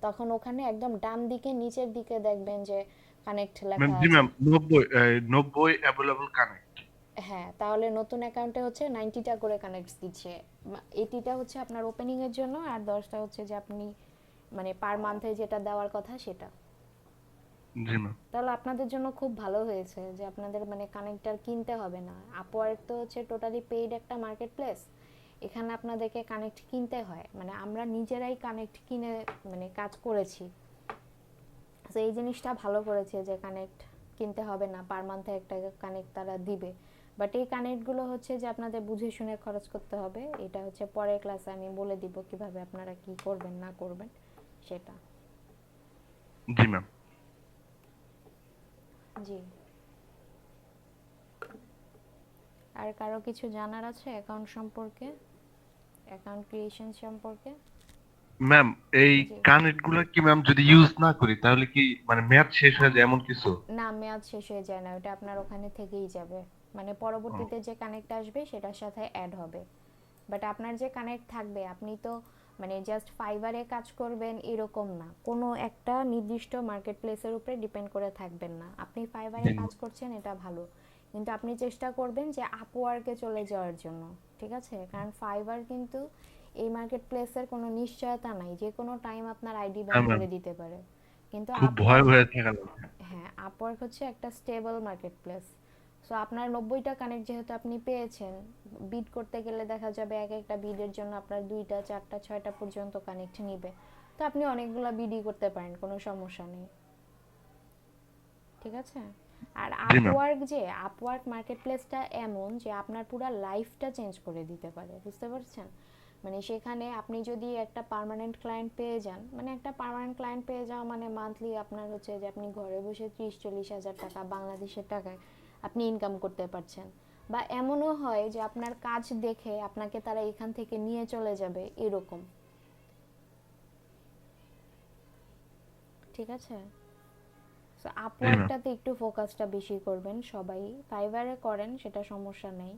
A: তখন ওখানে একদম ডান দিকে নিচের দিকে দেখবেন যে কানেক্ট
C: ম্যাম
A: লেখা
C: জি
A: আছে।
C: Ma'am, 90 available connect.
A: হ্যাঁ, তাহলে নতুন অ্যাকাউন্টে হচ্ছে 90টা করে কানেক্টস দিচ্ছে। 80টা হচ্ছে আপনার ওপেনিং এর জন্য আর 10টা হচ্ছে যে আপনি মানে পার মান্থে যেটা দেওয়ার কথা সেটা।
C: জি ম্যাম।
A: তাহলে আপনাদের জন্য খুব ভালো হয়েছে যে আপনাদের মানে কানেক্টার কিনতে হবে না। আপওয়ার্ক তো হচ্ছে টোটালি পেইড একটা মার্কেট প্লেস, এখানে আপনাদেরকে কানেক্ট কিনতে হয়, মানে আমরা নিজেরাই কানেক্ট কিনে মানে কাজ করেছি। তো এই জিনিসটা ভালো করেছে যে কানেক্ট কিনতে হবে না, পার মান্থে একটা কানেক্ট তারা দিবে। বাট এই কানেক্টগুলো হচ্ছে যে আপনাদের বুঝে শুনে খরচ করতে হবে, এটা হচ্ছে পরের ক্লাসে আমি বলে দিব কিভাবে আপনারা কি করবেন না করবেন সেটা।
C: জি ম্যাম।
A: জি, আর কারো কিছু জানার আছে অ্যাকাউন্ট সম্পর্কে, অ্যাকাউন্ট ক্রিয়েশন সম্পর্কে?
C: ম্যাম এই
A: জি,
C: কানেক্ট গুলা কি ম্যাম যদি ইউজ না করি তাহলে কি মানে মেয়াদ শেষ হয়ে যায় এমন কিছু?
A: না মেয়াদ শেষ হয়ে যায় না, ওটা আপনার ওখানে থেকেই যাবে, মানে
C: ও,
A: পরবর্তীতে যে কানেক্ট আসবে সেটার সাথে অ্যাড হবে। বাট আপনার যে কানেক্ট থাকবে, আপনি তো মানে জাস্ট ফাইবারে কাজ করবেন এরকম না, কোনো একটা নির্দিষ্ট মার্কেট প্লেসের উপরে ডিপেন্ড করে থাকবেন না। আপনি ফাইবারে
C: জি
A: কাজ করছেন এটা ভালো, কিন্তু আপনি চেষ্টা করবেন যে আপওয়ার্কে চলে যাওয়ার জন্য, ঠিক আছে? কারণ ফাইবার কিন্তু এই মার্কেট প্লেসের কোনো নিশ্চয়তা নাই, যে কোনো টাইম আপনার আইডি
C: হ্যাঁ
A: ব্যান
C: ম্যাম,
A: করে দিতে পারে। কিন্তু
C: খুব ভয়
A: আপওয়ার্ক,
C: ভয়ে থাকা লাগে।
A: হ্যাঁ আপওয়ার্ক হচ্ছে একটা স্টেবল মার্কেট প্লেস। সো আপনার 90টা কানেক্ট যেহেতু আপনি পেয়েছেন, বিড করতে গেলে দেখা যাবে এক একটা বিডের জন্য আপনার 2টা 4টা 6টা পর্যন্ত কানেক্ট নিবে, তো আপনি অনেকগুলো বিডই করতে পারেন, কোনো সমস্যা নেই, ঠিক আছে? আর
C: জি ম্যাম।
A: আপওয়ার্ক মার্কেট প্লেসটা এমন যে আপনার পুরো লাইফটা চেঞ্জ করে দিতে পারে, বুঝতে পারছেন? মানে সেখানে আপনি যদি একটা পার্মানেন্ট ক্লায়েন্ট পেয়ে যান, মানে একটা পার্মানেন্ট ক্লায়েন্ট পেয়ে যাওয়া মানে মান্থলি আপনার হচ্ছে যে আপনি ঘরে বসে 30-40 হাজার টাকা বাংলাদেশের টাকায় আপনি ইনকাম করতে পারছেন। বা এমনও হয় যে আপনার কাজ দেখে আপনাকে তারা এখান থেকে নিয়ে চলে যাবে এরকম, ঠিক আছে? সো
C: জি ম্যাম।
A: আপওয়ার্কটাতে একটু ফোকাসটা বেশি করবেন সবাই। ফাইবারে করেন সেটা সমস্যা নেই।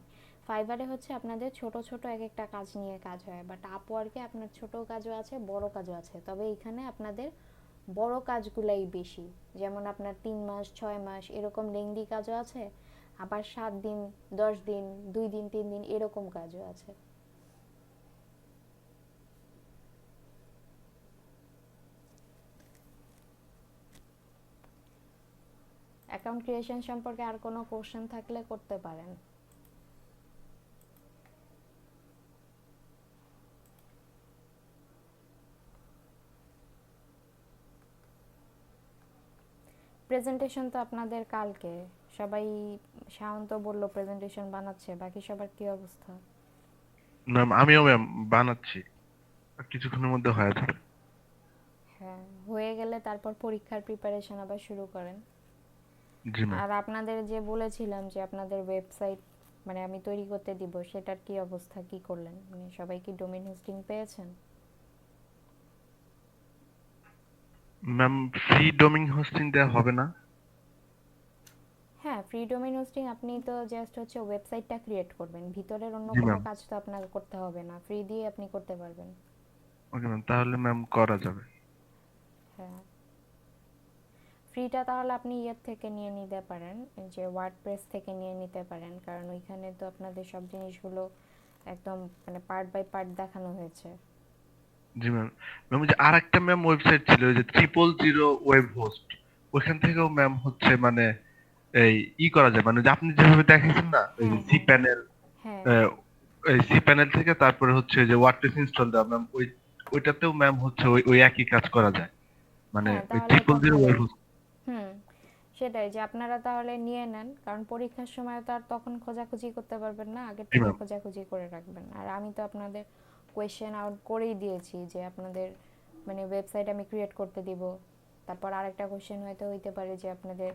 A: ফাইবারে হচ্ছে আপনাদের ছোট ছোট এক একটা কাজ নিয়ে কাজ হয়, বাট আপওয়ার্কে আপনার ছোট কাজও আছে বড় কাজও আছে, তবে এখানে আপনাদের বড় কাজগুলাই বেশি। যেমন আপনার 3 মাস 6 মাস এরকম লেংদি কাজও আছে, আবার 7 দিন 10 দিন 2 দিন 3 দিন এরকম কাজও আছে। অ্যাকাউন্ট ক্রিয়েশন সম্পর্কে আর কোনো কোশ্চেন থাকলে করতে পারেন। প্রেজেন্টেশন তো আপনাদের কালকে, সবাই, শাওন তো বললো প্রেজেন্টেশন বানাচ্ছে, বাকি সবার কি অবস্থা?
C: ম্যাম আমিও ম্যাম বানাচ্ছি, আর কিছুক্ষণের মধ্যে হয়ে যাবে।
A: হ্যাঁ, হয়ে গেলে তারপর পরীক্ষার প্রিপারেশন আবার শুরু করেন।
C: জি ম্যাম।
A: আর আপনাদের যে বলেছিলাম যে আপনাদের ওয়েবসাইট মানে আমি তৈরি করতে দিব, সেটার কি অবস্থা, কি করলেন? মানে সবাই কি ডোমেইন হোস্টিং পেয়েছেন?
C: ম্যাম ফ্রি ডোমেইন হোস্টিং দেওয়া হবে না?
A: হ্যাঁ, ফ্রি ডোমেইন হোস্টিং আপনি তো জাস্ট হচ্ছে ওয়েবসাইটটা ক্রিয়েট করবেন, ভিতরের অন্য
C: জি
A: কোনো
C: ম্যাম।
A: কাজ তো আপনার করতে হবে না, ফ্রি দিয়ে আপনি করতে পারবেন।
C: ওকে ম্যাম, তাহলে ম্যাম করা যাবে।
A: হ্যাঁ, ফ্রিটা তাহলে আপনি ইয়ের থেকে নিয়ে নিতে পারেন, এই যে ওয়ার্ডপ্রেস থেকে নিয়ে নিতে পারেন, কারণ ওইখানে তো আপনাদের সব জিনিসগুলো একদম মানে পার্ট বাই পার্ট দেখানো হয়েছে।
C: জি ম্যাম। ম্যাম ওই যে আর একটা ম্যাম ওয়েবসাইট ছিল, ওই যে 000 ওয়েব হোস্ট, ওইখান থেকেও ম্যাম হচ্ছে মানে এই করা যায়, মানে যে আপনি যেভাবে দেখাইছেন না, ওই যে
A: হ্যাঁ
C: সি
A: হ্যাঁ
C: প্যানেল,
A: হ্যাঁ
C: এই সি প্যানেল থেকে তারপরে হচ্ছে যে ওয়ার্ডপ্রেস ইনস্টল দেওয়া ম্যাম, ওইটাতেও ম্যাম হচ্ছে ওই একই কাজ করা যায়, মানে
A: হ্যাঁ,
C: ওই
A: তাহলে তো
C: 000 ওয়েব
A: ভালোই।
C: হোস্ট।
A: হুম, সেটাই, যে আপনারা তাহলে নিয়ে নেন, কারণ পরীক্ষার সময় তো আর তখন খোঁজাখুঁজি করতে পারবেন না, আগের
C: জি
A: থেকে
C: ম্যাম।
A: খোঁজাখুঁজি করে রাখবেন। আর আমি তো আপনাদের কোয়েশ্চেন আউট করেই দিয়েছি যে আপনাদের মানে ওয়েবসাইট আমি ক্রিয়েট করতে দিব। তারপর আরেকটা কোয়েশ্চেন হয়তো হইতে পারে যে আপনাদের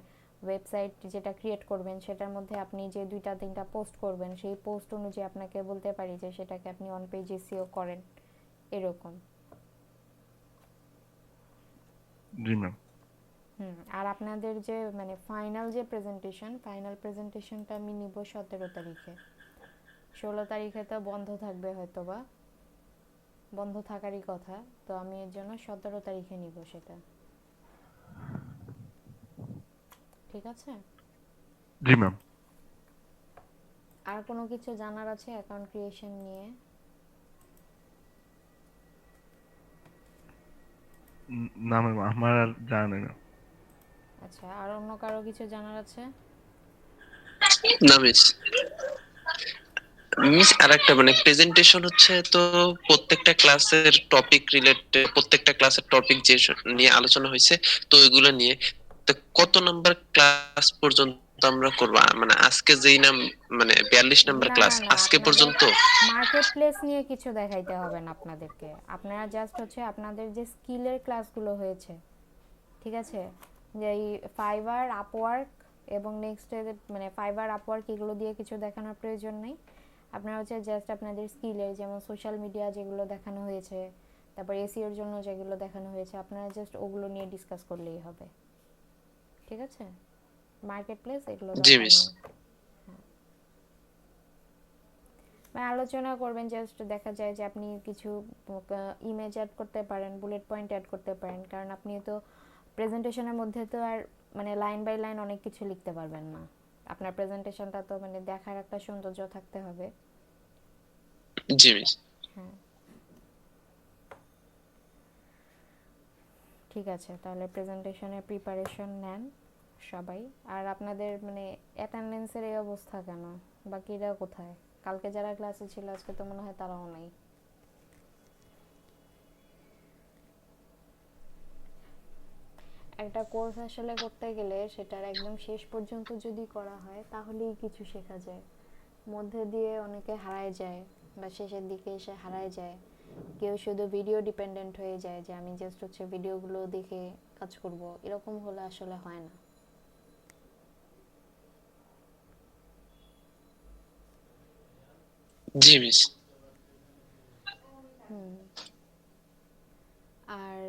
A: ওয়েবসাইট যেটা ক্রিয়েট করবেন সেটার মধ্যে আপনি যে 2টা 3টা পোস্ট করবেন, সেই পোস্ট অনুযায়ী আপনাকে বলতে পারি যে সেটাকে আপনি অন পেজ এসইও করেন, এরকম।
C: জি ম্যাম।
A: আর আপনাদের যে মানে ফাইনাল প্রেজেন্টেশনটা আমি নিব 17 তারিখে। 16 তারিখে তো বন্ধ থাকবে হয়তোবা, বন্ধ থাকারই কথা, তো আমি এর জন্য 17 তারিখে নিব সেটা, ঠিক আছে?
C: জি ম্যাম।
A: আর কোনো কিছু জানার আছে অ্যাকাউন্ট ক্রিয়েশন নিয়ে?
C: না ম্যাম, আমার আর জানা নেই ম্যাম।
A: আচ্ছা, আর অন্য কারো কিছু জানার আছে?
B: না মিস, আর একটা মানে প্রেজেন্টেশন হচ্ছে তো প্রত্যেকটা ক্লাসের টপিক রিলেটেড, প্রত্যেকটা ক্লাসের টপিক যে নিয়ে আলোচনা হয়েছে, তো ওইগুলো নিয়ে তো কত নাম্বার ক্লাস পর্যন্ত আমরা করব, মানে আজকে যেই নাম মানে 42 নাম্বার
A: না
B: ক্লাস
A: না না,
B: আজকে
A: আপনাদের
B: পর্যন্ত।
A: মার্কেট প্লেস নিয়ে কিছু দেখাইতে হবে না আপনাদেরকে, আপনারা জাস্ট হচ্ছে আপনাদের যে স্কিলের ক্লাসগুলো হয়েছে, ঠিক আছে, যে এই ফাইবার আপওয়ার্ক এবং নেক্সট মানে ফাইবার আপওয়ার্ক এগুলো দিয়ে কিছু দেখানোর প্রয়োজন নেই। আপনারা হচ্ছে জাস্ট আপনাদের স্কিলের, যেমন সোশ্যাল মিডিয়া যেগুলো দেখানো হয়েছে, তারপর এসিওর জন্য যেগুলো দেখানো হয়েছে, আপনারা জাস্ট ওগুলো নিয়ে ডিসকাস করলেই হবে, ঠিক আছে? মার্কেট প্লেস এগুলো
B: জি
A: দরকার
B: মিস।
A: নেই। মানে আলোচনা করবেন, জাস্ট দেখা যায় যে আপনি কিছু ইমেজ অ্যাড করতে পারেন, বুলেট পয়েন্ট অ্যাড করতে পারেন, কারণ আপনি তো প্রেজেন্টেশনের মধ্যে তো আর মানে লাইন বাই লাইন অনেক কিছু লিখতে পারবেন না, আপনার প্রেজেন্টেশনটা তো মানে দেখার একটা সৌন্দর্য থাকতে হবে।
B: জি মিস।
A: হ্যাঁ, ঠিক আছে, তাহলে প্রেজেন্টেশনের প্রিপারেশন নেন সবাই। আর আপনাদের মানে অ্যাটেন্ডেন্সের এই অবস্থা কেন? বাকিরা কোথায়? কালকে যারা ক্লাসে ছিল আজকে তো মনে হয় তারাও নাই। একটা কোর্স আসলে করতে গেলে সেটার একদম শেষ পর্যন্ত যদি করা হয় তাহলেই কিছু শেখা যায়, মধ্যে দিয়ে অনেকে হারায় যায়। বা শেষের দিকে এসে হারায় যায়, কেউ শুধু ভিডিও ডিপেন্ডেন্ট হয়ে যায় যে আমি জাস্ট হচ্ছে ভিডিওগুলো দেখে কাজ করব, এরকম হলে আসলে হয় না।
B: জি মিস।
A: হুম। আর